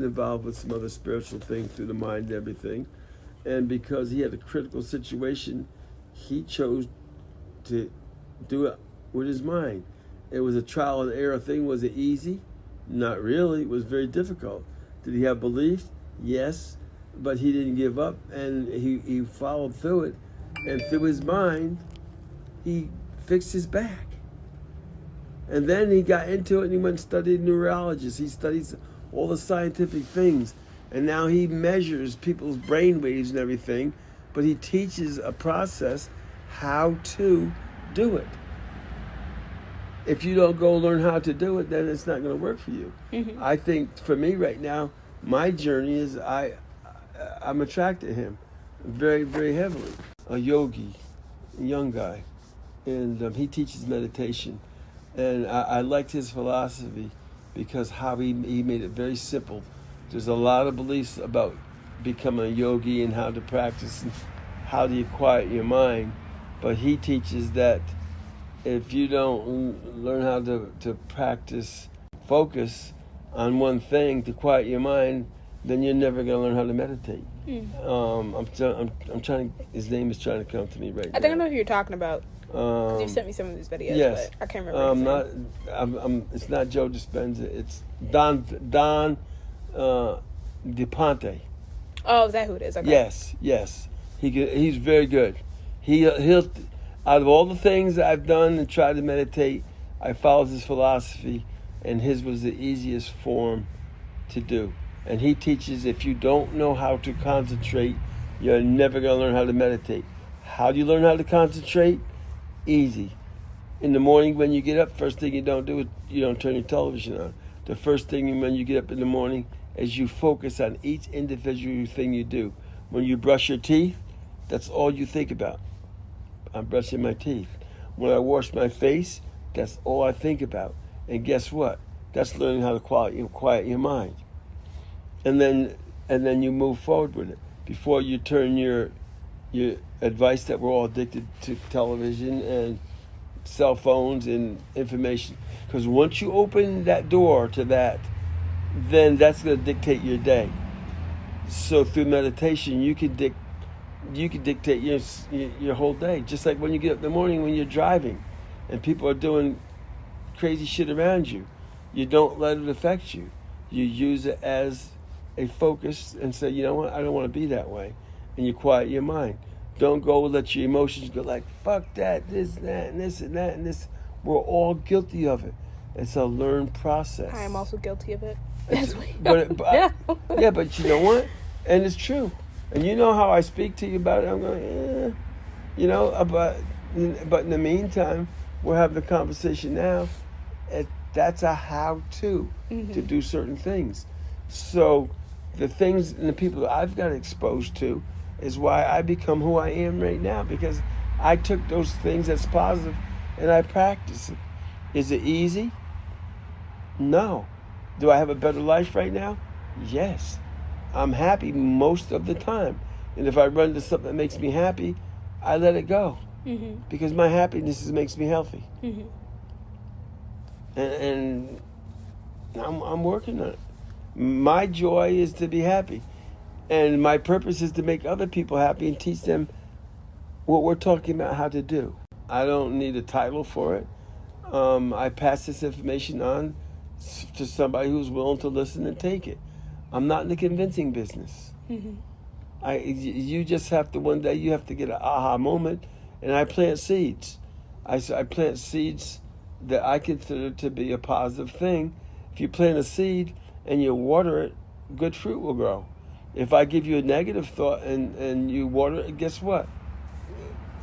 involved with some other spiritual things through the mind and everything, and because he had a critical situation, he chose to do it with his mind. It was a trial and error thing. Was it easy? Not really. It was very difficult. Did he have belief? Yes, but he didn't give up, and he followed through it, and through his mind, he fixed his back. And then he got into it, and he went and studied neurologist. He studies all the scientific things, and now he measures people's brain waves and everything, but he teaches a process how to do it. If you don't go learn how to do it, then it's not going to work for you. Mm-hmm. I think for me right now, my journey is I'm attracted to him very, very heavily. A yogi, a young guy, and he teaches meditation. And I liked his philosophy because how he made it very simple. There's a lot of beliefs about becoming a yogi and how to practice and how do you quiet your mind. But he teaches that if you don't learn how to practice focus on one thing to quiet your mind, then you're never going to learn how to meditate. I'm trying. His name is trying to come to me right now. I think I know who you're talking about. You sent me some of these videos, yes. But I can't remember. It's not Joe Dispenza. It's Don DePonte. Oh, is that who it is? Okay. Yes. He's very good. He'll out of all the things that I've done and tried to meditate, I followed his philosophy, and his was the easiest form to do. And he teaches if you don't know how to concentrate, you're never going to learn how to meditate. How do you learn how to concentrate? Easy. In the morning when you get up, first thing you don't do is you don't turn your television on. The first thing when you get up in the morning is you focus on each individual thing you do. When you brush your teeth, that's all you think about. I'm brushing my teeth. When I wash my face, that's all I think about. And guess what? That's learning how to quiet your mind. And then you move forward with it. Before you turn your advice that we're all addicted to television and cell phones and information. Because once you open that door to that, then that's going to dictate your day. So through meditation, you can dictate your whole day. Just like when you get up in the morning when you're driving and people are doing crazy shit around you. You don't let it affect you. You use it as a focus and say, you know what, I don't want to be that way. And you quiet your mind. Don't go let your emotions go like, fuck that, this, that, and this, and that, and this. We're all guilty of it. It's a learned process. I am also guilty of it. Yeah, but you know what? And it's true. And you know how I speak to you about it. I'm going, you know, but in the meantime, we're having a conversation now. That's a how-to to do certain things. So the things and the people that I've got exposed to is why I become who I am right now, because I took those things that's positive and I practice it. Is it easy? No. Do I have a better life right now? Yes. I'm happy most of the time. And if I run into something that makes me happy, I let it go. Because my happiness makes me healthy. And I'm working on it. My joy is to be happy. And my purpose is to make other people happy and teach them what we're talking about how to do. I don't need a title for it. I pass this information on to somebody who's willing to listen and take it. I'm not in the convincing business. You just have to, one day you have to get an aha moment, and I plant seeds. I plant seeds that I consider to be a positive thing. If you plant a seed and you water it, good fruit will grow. If I give you a negative thought and you water it, guess what?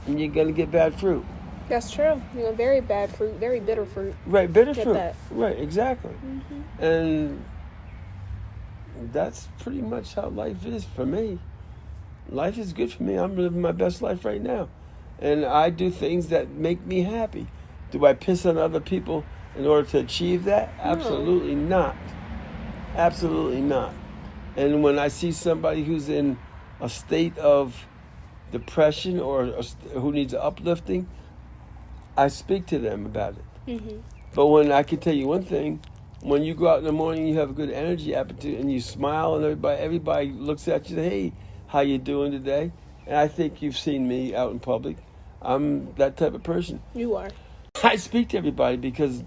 You're going to get bad fruit. That's true. You know, very bad fruit, very bitter fruit. Right, bitter fruit. That. Right, exactly. And that's pretty much how life is for me. Life is good for me. I'm living my best life right now. And I do things that make me happy. Do I piss on other people in order to achieve that? No. Absolutely not. Absolutely not. And when I see somebody who's in a state of depression or who needs uplifting, I speak to them about it. But when I can tell you one thing, when you go out in the morning, you have a good energy appetite, and you smile, and everybody looks at you, hey, how you doing today? And I think you've seen me out in public. I'm that type of person. You are. I speak to everybody because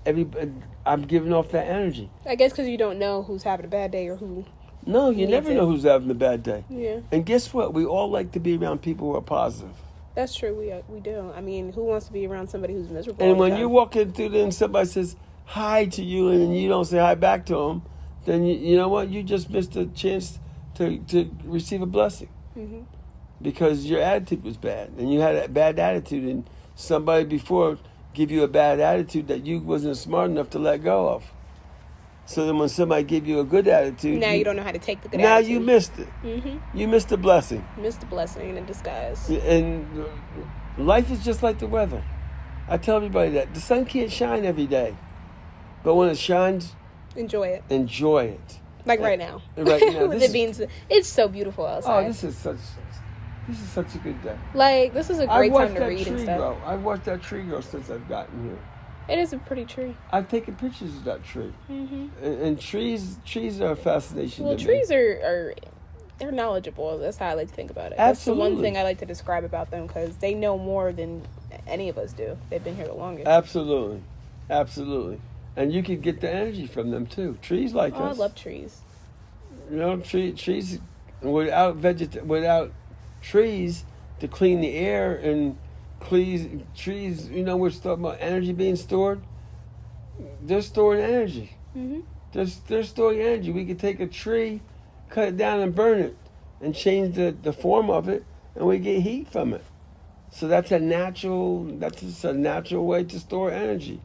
I'm giving off that energy. I guess because you don't know who's having a bad day or who. No, you never know who's having a bad day. Yeah. And guess what? We all like to be around people who are positive. That's true. We do. I mean, who wants to be around somebody who's miserable? And when you're walking through there and somebody says hi to you and you don't say hi back to them, then you know what? You just missed a chance to receive a blessing. Because your attitude was bad. And you had a bad attitude, and somebody before give you a bad attitude that you wasn't smart enough to let go of. So then when somebody give you a good attitude... Now you don't know how to take the good attitude. Now you missed it. You missed the blessing. Missed the blessing in disguise. And life is just like the weather. I tell everybody that. The sun can't shine every day. But when it shines... Enjoy it. Enjoy it. Like right now. Right now. With it being... It's so beautiful outside. Oh, this is such a good day. Like, this is a great time to read and stuff. I've watched that tree grow since I've gotten here. It is a pretty tree. I've taken pictures of that tree. And trees are a fascination to me. Well, trees are they're knowledgeable. That's how I like to think about it. Absolutely. That's the one thing I like to describe about them, because they know more than any of us do. They've been here the longest. Absolutely. Absolutely. And you can get the energy from them, too. Trees like us. I love trees. You know, trees, without trees to clean the air and trees, you know, we're talking about energy being stored. They're storing energy. They're storing energy. We could take a tree, cut it down and burn it and change the form of it, and we get heat from it. So that's just a natural way to store energy.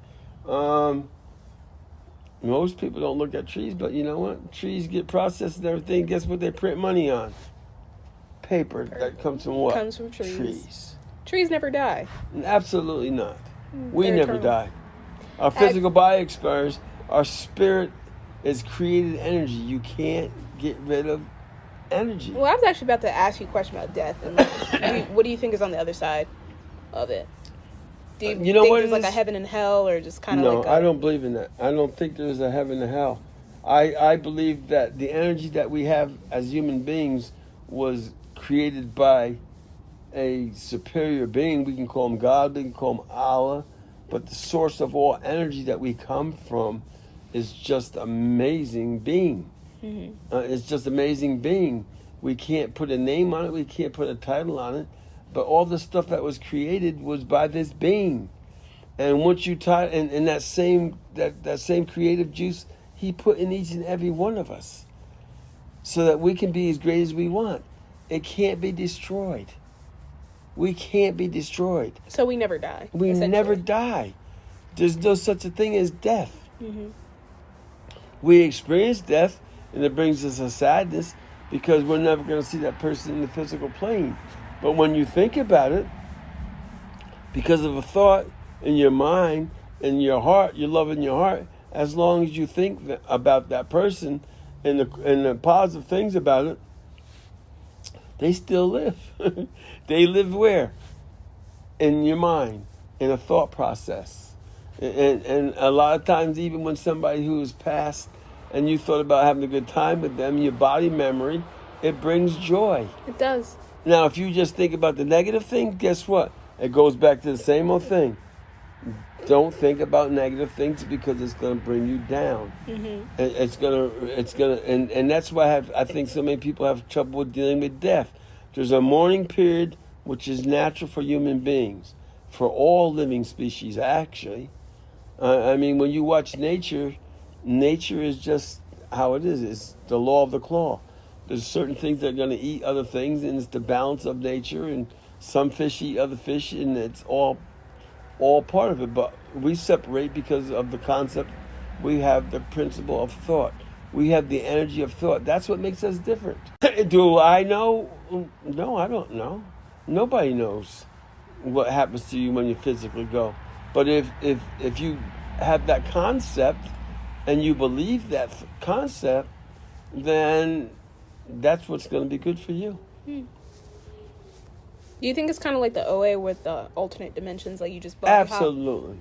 Most people don't look at trees, but you know what? Trees get processed and everything. Guess what they print money on? Paper. That comes from what? Comes from trees. Trees never die. Absolutely not. We They're never eternal. die. Our physical body expires. Our spirit is created energy. You can't get rid of energy. Well, I was actually about to ask you a question about death. And what do you think is on the other side of it? Do you think there's like a heaven and hell, or just kind of like No, I don't believe in that. I don't think there's a heaven and hell. I believe that the energy that we have as human beings was created by a superior being. We can call him God, we can call him Allah, but the source of all energy that we come from is just amazing being. It's just amazing being. We can't put a name on it. We can't put a title on it. But all the stuff that was created was by this being. And once you taught, and that same creative juice, he put in each and every one of us, so that we can be as great as we want. It can't be destroyed. We can't be destroyed. So we never die. We never die. There's no such a thing as death. We experience death, and it brings us a sadness because we're never going to see that person in the physical plane. But when you think about it, because of a thought in your mind, in your heart, your love in your heart, as long as you think about that person and the positive things about it, they still live. They live where? In your mind, in a thought process. And a lot of times, even when somebody who is passed and you thought about having a good time with them, your body memory, it brings joy. It does. Now, if you just think about the negative thing, guess what? It goes back to the same old thing. Don't think about negative things because it's going to bring you down. It's gonna, and that's why I think so many people have trouble with dealing with death. There's a mourning period which is natural for human beings, for all living species, actually. I mean, when you watch nature is just how it is. It's the law of the claw. There's certain things that are going to eat other things, and it's the balance of nature. And some fish eat other fish, and it's all part of it. But we separate because of the concept. We have the principle of thought. We have the energy of thought. That's what makes us different. Do I know? No, I don't know. Nobody knows what happens to you when you physically go. But if you have that concept and you believe that concept, then that's what's going to be good for you. Do you think it's kind of like the OA with the alternate dimensions, like you just Absolutely.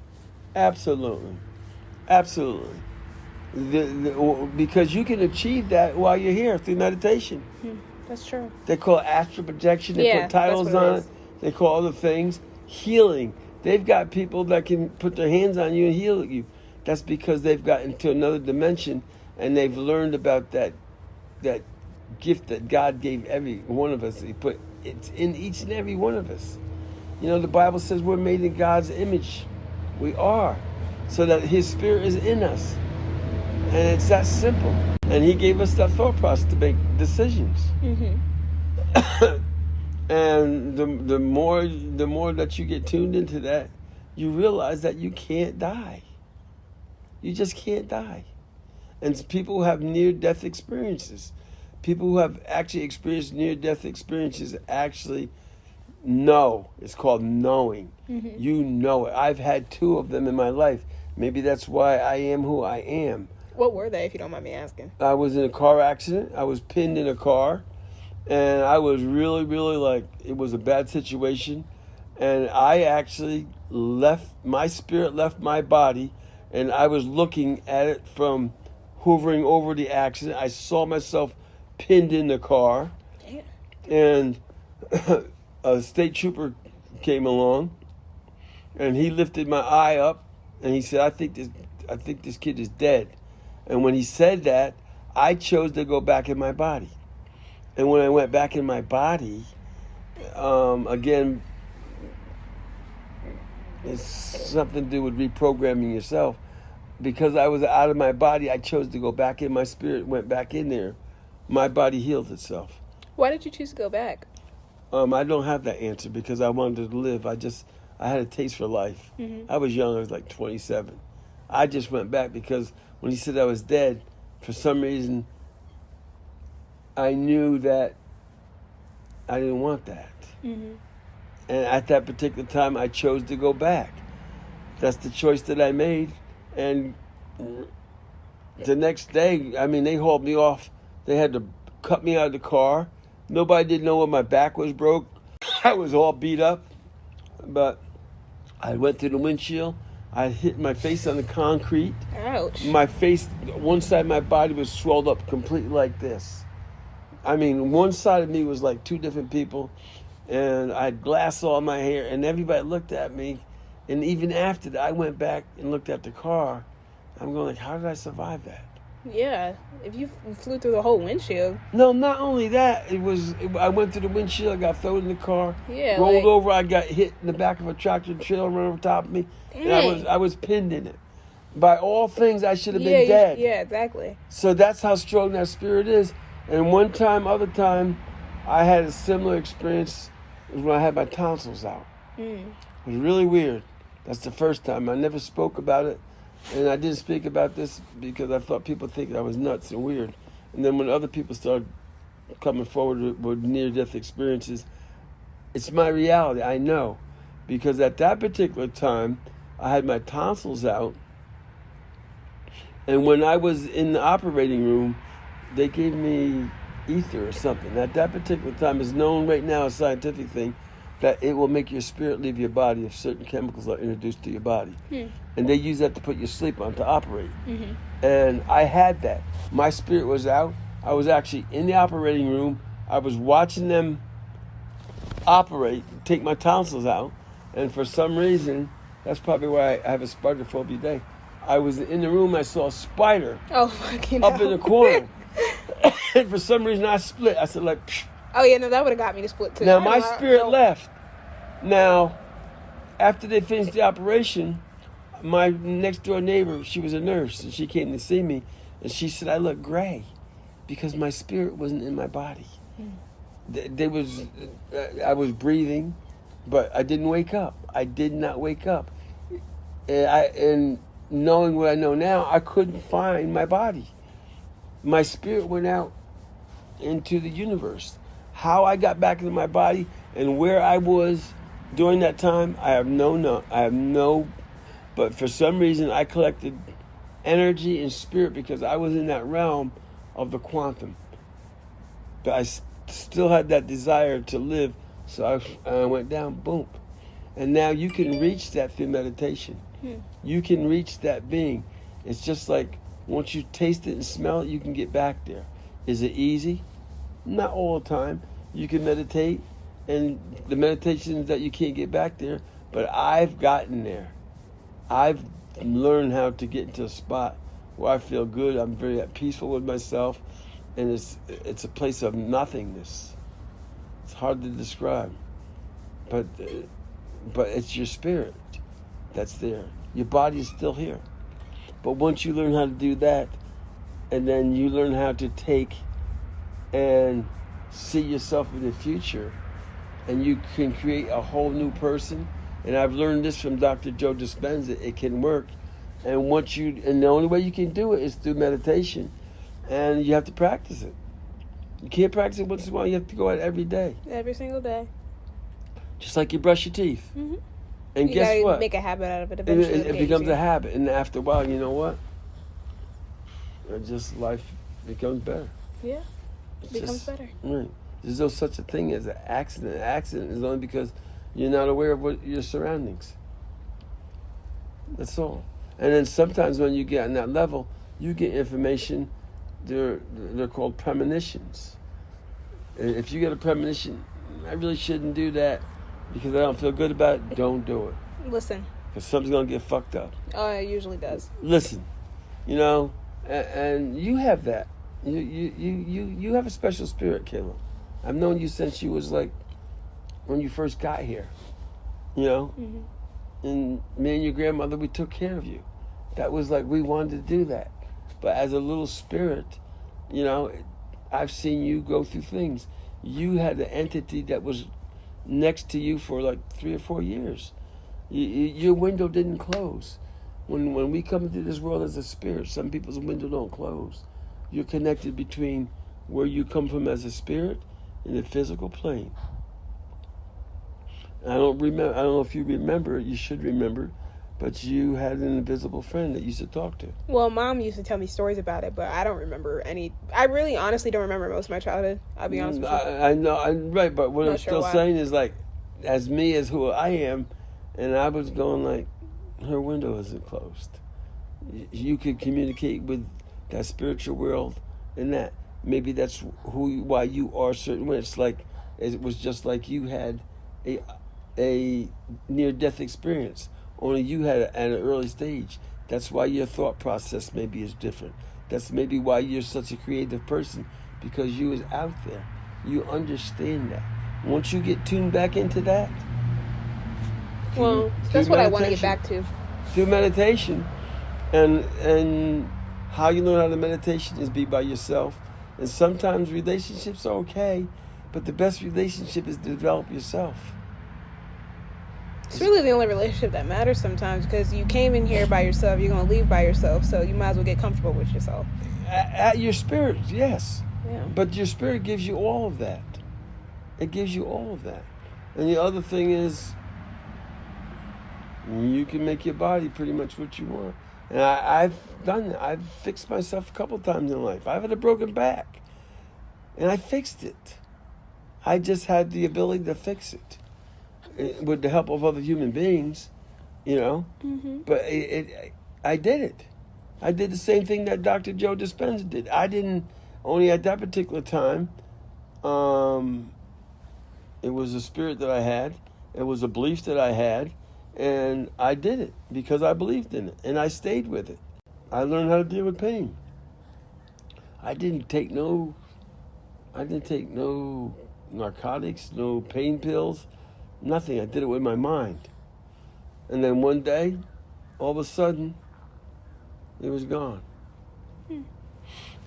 Because you can achieve that while you're here through meditation. That's true. They call it astral projection. They put titles on it. They call other things healing. They've got people that can put their hands on you and heal you. That's because they've gotten to another dimension and they've learned about that gift that God gave every one of us. He put it's in each and every one of us. You know, the Bible says we're made in God's image. We are. So that His Spirit is in us. And it's that simple. And He gave us that thought process to make decisions. And the more that you get tuned into that, you realize that you can't die. You just can't die. And people who have near-death experiences, people who have actually experienced near-death experiences actually know. It's called knowing. You know it. I've had 2 of them in my life. Maybe that's why I am who I am. What were they, if you don't mind me asking? I was in a car accident. I was pinned in a car. And I was really, really it was a bad situation. And I actually my spirit left my body. And I was looking at it from hovering over the accident. I saw myself pinned in the car. Damn. And a state trooper came along. And he lifted my eye up. And he said, I think this kid is dead. And when he said that, I chose to go back in my body. And when I went back in my body, again, it's something to do with reprogramming yourself. Because I was out of my body, I chose to go back in. My spirit went back in there. My body healed itself. Why did you choose to go back? I don't have that answer because I wanted to live. I had a taste for life. I was young. I was like 27. I just went back because when he said I was dead, for some reason, I knew that I didn't want that. And at that particular time, I chose to go back. That's the choice that I made. And the next day, I mean, they hauled me off. They had to cut me out of the car. Nobody didn't know when my back was broke. I was all beat up. But I went through the windshield. I hit my face on the concrete. Ouch. My face, one side of my body was swelled up completely like this. I mean, one side of me was like 2 different people, and I had glass all in my hair, and everybody looked at me. And even after that, I went back and looked at the car, I'm going like, how did I survive that? Yeah, if you flew through the whole windshield. No, not only that. I went through the windshield. I got thrown in the car. Yeah, rolled over. I got hit in the back of a tractor trailer, ran over top of me. Dang. And I was pinned in it. By all things, I should have been dead. Yeah, exactly. So that's how strong that spirit is. And other time, I had a similar experience when I had my tonsils out. It was really weird. That's the first time. I never spoke about it. And I didn't speak about this because I thought people think I was nuts and weird. And then when other people started coming forward with near-death experiences, it's my reality, I know. Because at that particular time, I had my tonsils out. And when I was in the operating room, they gave me ether or something. At that particular time, it's known right now, a scientific thing, that it will make your spirit leave your body if certain chemicals are introduced to your body. And they use that to put your sleep on, to operate. And I had that. My spirit was out. I was actually in the operating room. I was watching them operate, take my tonsils out. And for some reason, that's probably why I have a spider phobia day. I was in the room, I saw a spider up in the corner. And for some reason, I split. I said, like, psh. Oh, yeah, no, that would have got me to split, too. Now, my spirit left. Now, after they finished the operation, my next door neighbor, she was a nurse, and she came to see me, and she said I look gray because my spirit wasn't in my body. I was breathing, but I didn't wake up. I did not wake up. And knowing what I know now, I couldn't find my body. My spirit went out into the universe. How I got back into my body and where I was during that time, I have no. But for some reason, I collected energy and spirit because I was in that realm of the quantum. But I still had that desire to live, so I went down, boom. And now you can reach that through meditation. You can reach that being. It's just like once you taste it and smell it, you can get back there. Is it easy? Not all the time. You can meditate, and the meditations that you can't get back there, but I've gotten there. I've learned how to get into a spot where I feel good. I'm very peaceful with myself, and it's a place of nothingness. It's hard to describe, but it's your spirit that's there. Your body is still here, but once you learn how to do that, and then you learn how to take and see yourself in the future, and you can create a whole new person. And I've learned this from Dr. Joe Dispenza. It can work. And the only way you can do it is through meditation. And you have to practice it. You can't practice it once in a while. You have to go out every day. Every single day. Just like you brush your teeth. Mm-hmm. And you guess what? Make a habit out of it eventually. It becomes a habit. And after a while, you know what? Life becomes better. Yeah. It becomes better. Right. There's no such a thing as an accident. An accident is only because you're not aware of your surroundings. That's all. And then sometimes when you get on that level, you get information. They're called premonitions. And if you get a premonition, I really shouldn't do that because I don't feel good about it. Don't do it. Listen. Because something's gonna get fucked up. Oh, it usually does. Listen, and you have that. You have a special spirit, Kayla. I've known you since you was like when you first got here, Mm-hmm. And me and your grandmother, we took care of you. That was like, we wanted to do that. But as a little spirit, I've seen you go through things. You had an entity that was next to you for like 3 or 4 years. Your window didn't close. When we come into this world as a spirit, some people's window don't close. You're connected between where you come from as a spirit and the physical plane. I don't know if you remember. You should remember, but you had an invisible friend that you used to talk to. Well, Mom used to tell me stories about it, but I don't remember any. I really, honestly, don't remember most of my childhood. I'll be honest with you. I know, right? But what I'm still saying is, like, as who I am, and I was going like, her window isn't closed. You could communicate with that spiritual world, and that maybe that's why you are certain way. It's like it was just like you had a near-death experience. Only you had it at an early stage. That's why your thought process maybe is different. That's maybe why you're such a creative person, because you is out there. You understand that. Once you get tuned back into that, well, that's what I want to get back to. Through meditation, and how you learn how to meditation is be by yourself. And sometimes relationships are okay, but the best relationship is to develop yourself. It's really the only relationship that matters sometimes, because you came in here by yourself, you're going to leave by yourself, so you might as well get comfortable with yourself. At your spirit, yes. Yeah. But your spirit gives you all of that. It gives you all of that. And the other thing is, you can make your body pretty much what you want. And I've done that. I've fixed myself a couple times in life. I've had a broken back, and I fixed it. I just had the ability to fix it with the help of other human beings, you know. Mm-hmm. But I did it. I did the same thing that Dr. Joe Dispenza did. I didn't, only at that particular time, it was a spirit that I had. It was a belief that I had. And I did it because I believed in it. And I stayed with it. I learned how to deal with pain. I didn't take no narcotics, no pain pills, nothing. I did it with my mind. And then one day, all of a sudden, it was gone.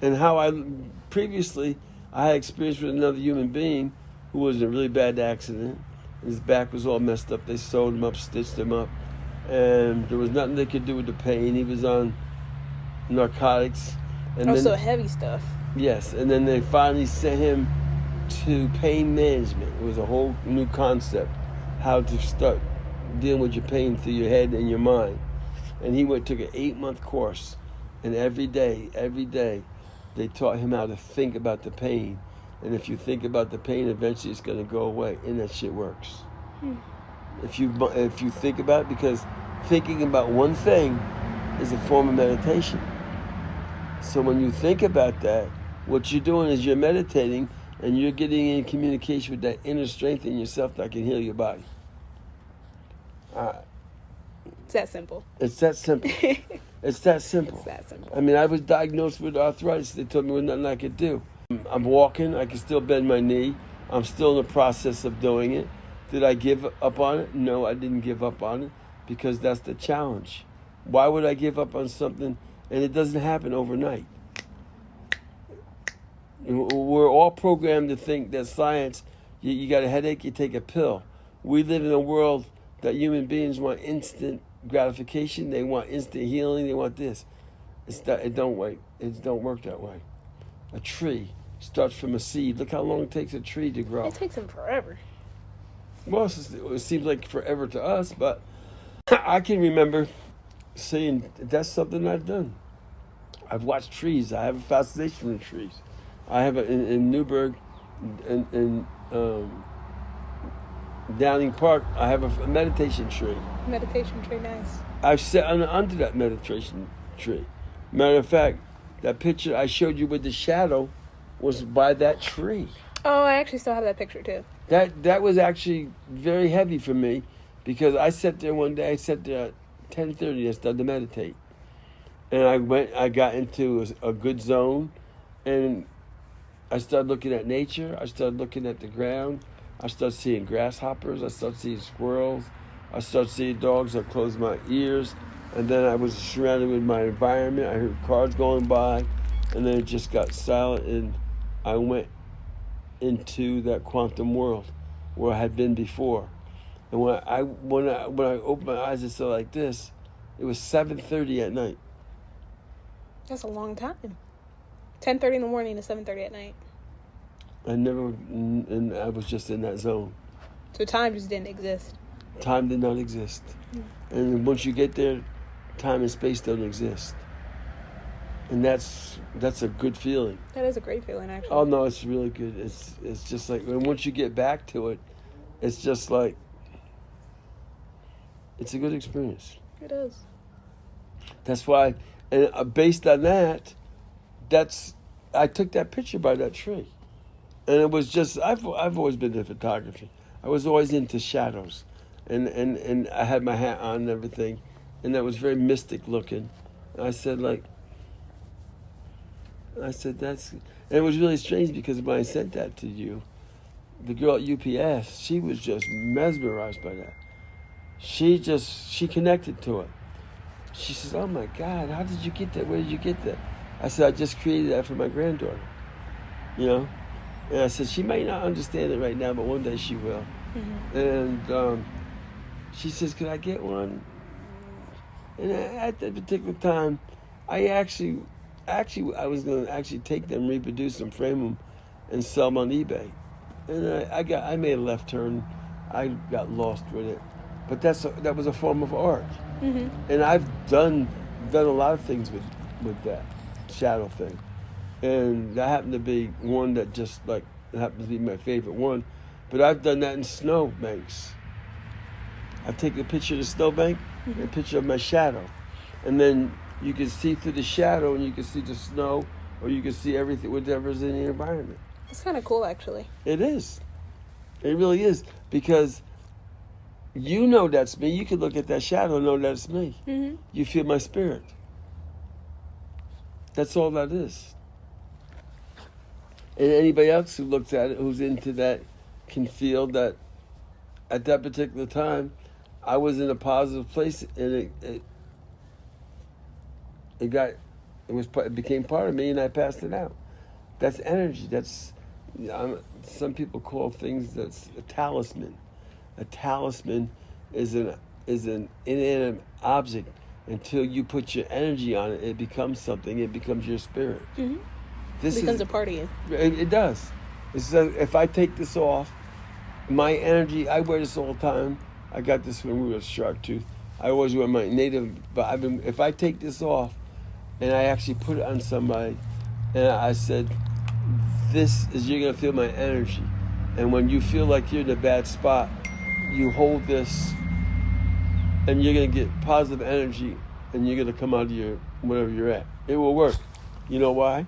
And how I had experience with another human being who was in a really bad accident. His back was all messed up. They sewed him up, stitched him up, and there was nothing they could do with the pain. He was on narcotics. And then, heavy stuff. Yes, and then they finally sent him to pain management. It was a whole new concept, how to start dealing with your pain through your head and your mind. And he took an 8-month course, and every day, they taught him how to think about the pain. And if you think about the pain, eventually it's going to go away, and that shit works. If you think about it, because thinking about one thing is a form of meditation. So when you think about that, what you're doing is you're meditating, and you're getting in communication with that inner strength in yourself that can heal your body. It's that simple. It's that simple. It's that simple. It's that simple. I mean, I was diagnosed with arthritis. They told me there was nothing I could do. I'm walking. I can still bend my knee. I'm still in the process of doing it. Did I give up on it? No, I didn't give up on it, because that's the challenge. Why would I give up on something? And it doesn't happen overnight. We're all programmed to think that science, you got a headache, you take a pill. We live in a world that human beings want instant gratification. They want instant healing. They want this. It don't work that way. A tree starts from a seed. Look how long it takes a tree to grow. It takes them forever. Well, it seems like forever to us, but I can remember saying that's something I've done. I've watched trees. I have a fascination with trees. I have in Newburgh, in Downing Park, I have a meditation tree. Meditation tree, nice. I've sat under that meditation tree. Matter of fact, that picture I showed you with the shadow was by that tree. Oh, I actually still have that picture too. That was actually very heavy for me, because I sat there one day. I sat there at 10:30. I started to meditate, and I got into a good zone, and I started looking at nature. I started looking at the ground. I started seeing grasshoppers. I started seeing squirrels. I started seeing dogs. I closed my ears. And then I was surrounded with my environment. I heard cars going by. And then it just got silent. And I went into that quantum world where I had been before. And when I opened my eyes and saw like this, it was 7:30 at night. That's a long time. 10:30 in the morning to 7:30 at night. And I was just in that zone. So time just didn't exist. Time did not exist. And once you get there, time and space don't exist. And that's a good feeling. That is a great feeling, actually. Oh no, it's really good. It's just like, and once you get back to it, it's just like, it's a good experience. It is. That's why, and based on that, I took that picture by that tree. And it was just, I've always been into photography. I was always into shadows. And I had my hat on and everything. and that was very mystic looking. I said, that's, and it was really strange because when I said that to you, the girl at UPS, she was just mesmerized by that. She connected to it. She says, oh my God, how did you get that? Where did you get that? I said, I just created that for my granddaughter, you know? And I said, she might not understand it right now, but one day she will. Mm-hmm. And she says, could I get one? And at that particular time, I was going to actually take them, reproduce them, frame them, and sell them on eBay. And I made a left turn. I got lost with it. But that was a form of art. Mm-hmm. And I've done a lot of things with that shadow thing. And that happened to be one that just happened to be my favorite one. But I've done that in snow banks. I take a picture of the snowbank, mm-hmm. and a picture of my shadow. And then you can see through the shadow and you can see the snow, or you can see everything, whatever's in the environment. It's kind of cool, actually. It is. It really is. Because you know that's me. You can look at that shadow and know that's me. Mm-hmm. You feel my spirit. That's all that is. And anybody else who looks at it, who's into that, can feel that at that particular time, I was in a positive place, and it became part of me, and I passed it out. That's energy. That's some people call things that's a talisman. A talisman is an inanimate object. Until you put your energy on it, it becomes something. It becomes your spirit. Mm-hmm. It becomes a part of you. It does. If I take this off, my energy, I wear this all the time. I got this when we were Shark Tooth. I always wear my native, but if I take this off and I actually put it on somebody, and I said, you're going to feel my energy. And when you feel like you're in a bad spot, you hold this, and you're going to get positive energy, and you're going to come out of your, wherever you're at. It will work. You know why?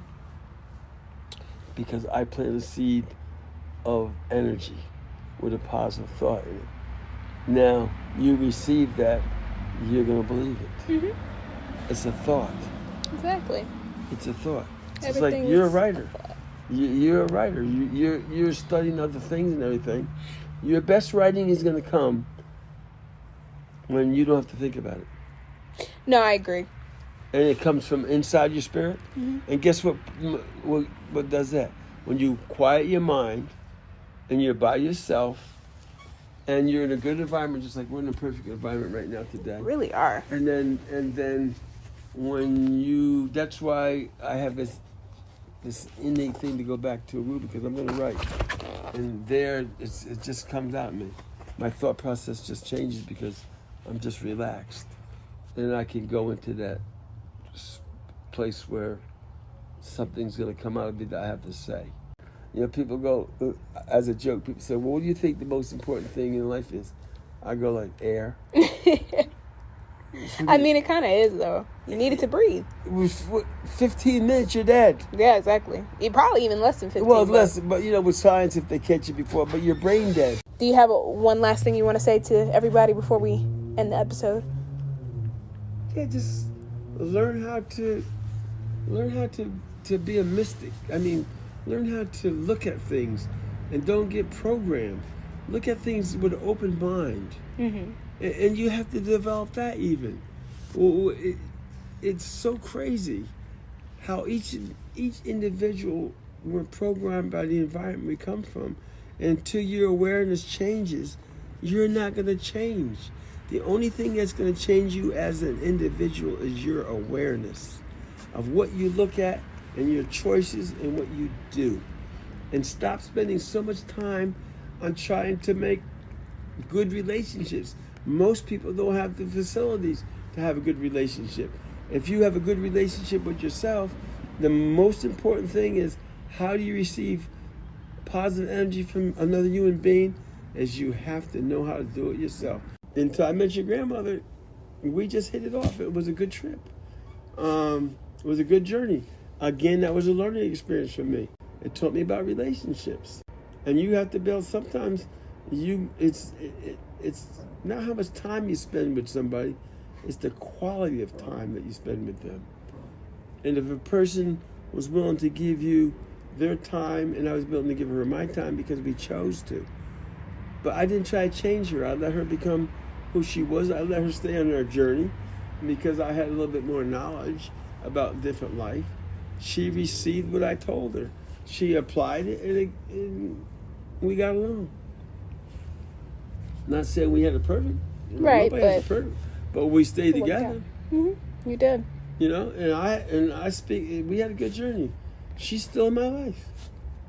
Because I plant a seed of energy with a positive thought in it. Now, you receive that, you're going to believe it. Mm-hmm. It's a thought. Exactly. It's a thought. It's like you're a writer. You're a writer. You're studying other things and everything. Your best writing is going to come when you don't have to think about it. No, I agree. And it comes from inside your spirit. Mm-hmm. And guess what does that? When you quiet your mind and you're by yourself and you're in a good environment, just like we're in a perfect environment right now today. We really are. And then when that's why I have this innate thing to go back to a root, because I'm going to write. And there, it just comes out of me. My thought process just changes because I'm just relaxed. And I can go into that place where something's going to come out of me that I have to say. You know, people go, as a joke, people say, well, what do you think the most important thing in life is? I go like, air. I mean, it kind of is, though. You need it to breathe. 15 minutes, you're dead. Yeah, exactly. Probably even less than 15. Well, less, but you know, with science, if they catch you before, but you're brain dead. Do you have one last thing you want to say to everybody before we end the episode? Yeah, just learn how to be a mystic. I mean, learn how to look at things and don't get programmed. Look at things with an open mind. Mm-hmm. And you have to develop that even. Well, it's so crazy how each individual, we're programmed by the environment we come from. And until your awareness changes, you're not going to change. The only thing that's going to change you as an individual is your awareness of what you look at and your choices and what you do. And stop spending so much time on trying to make good relationships. Most people don't have the facilities to have a good relationship. If you have a good relationship with yourself, the most important thing is, how do you receive positive energy from another human being? Is you have to know how to do it yourself. Until I met your grandmother, we just hit it off. It was a good trip. It was a good journey. Again, that was a learning experience for me. It taught me about relationships. And you have to build, sometimes it's not how much time you spend with somebody, It's the quality of time that you spend with them. And if a person was willing to give you their time, and I was willing to give her my time because we chose to. But I didn't try to change her. I let her become who she was. I let her stay on her journey because I had a little bit more knowledge about different life. She received what I told her. She applied it, and we got along. Not saying we had a perfect, right? Nobody has a perfect, but we stayed together. You did. And I speak. We had a good journey. She's still in my life.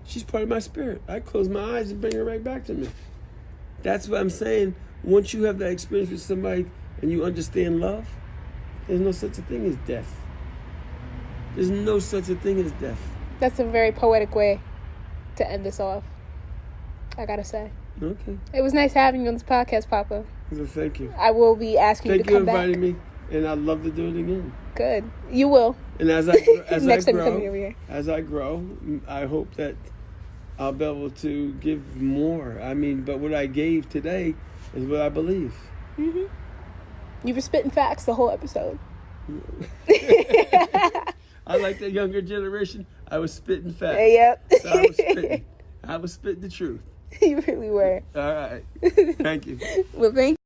She's part of my spirit. I close my eyes and bring her right back to me. That's what I'm saying. Once you have that experience with somebody and you understand love, there's no such a thing as death. There's no such a thing as death. That's a very poetic way to end this off, I gotta say. Okay. It was nice having you on this podcast, Papa. Well, thank you. I will be asking you to come back. Thank you for inviting me, and I'd love to do it again. Good. You will. And as Next time you come over here. As I grow, I hope that I'll be able to give more. I mean, but what I gave today is what I believe. You were spitting facts the whole episode. I like the younger generation. I was spitting facts. Yep. So I was spitting the truth. You really were. All right. Thank you. Well, thank you.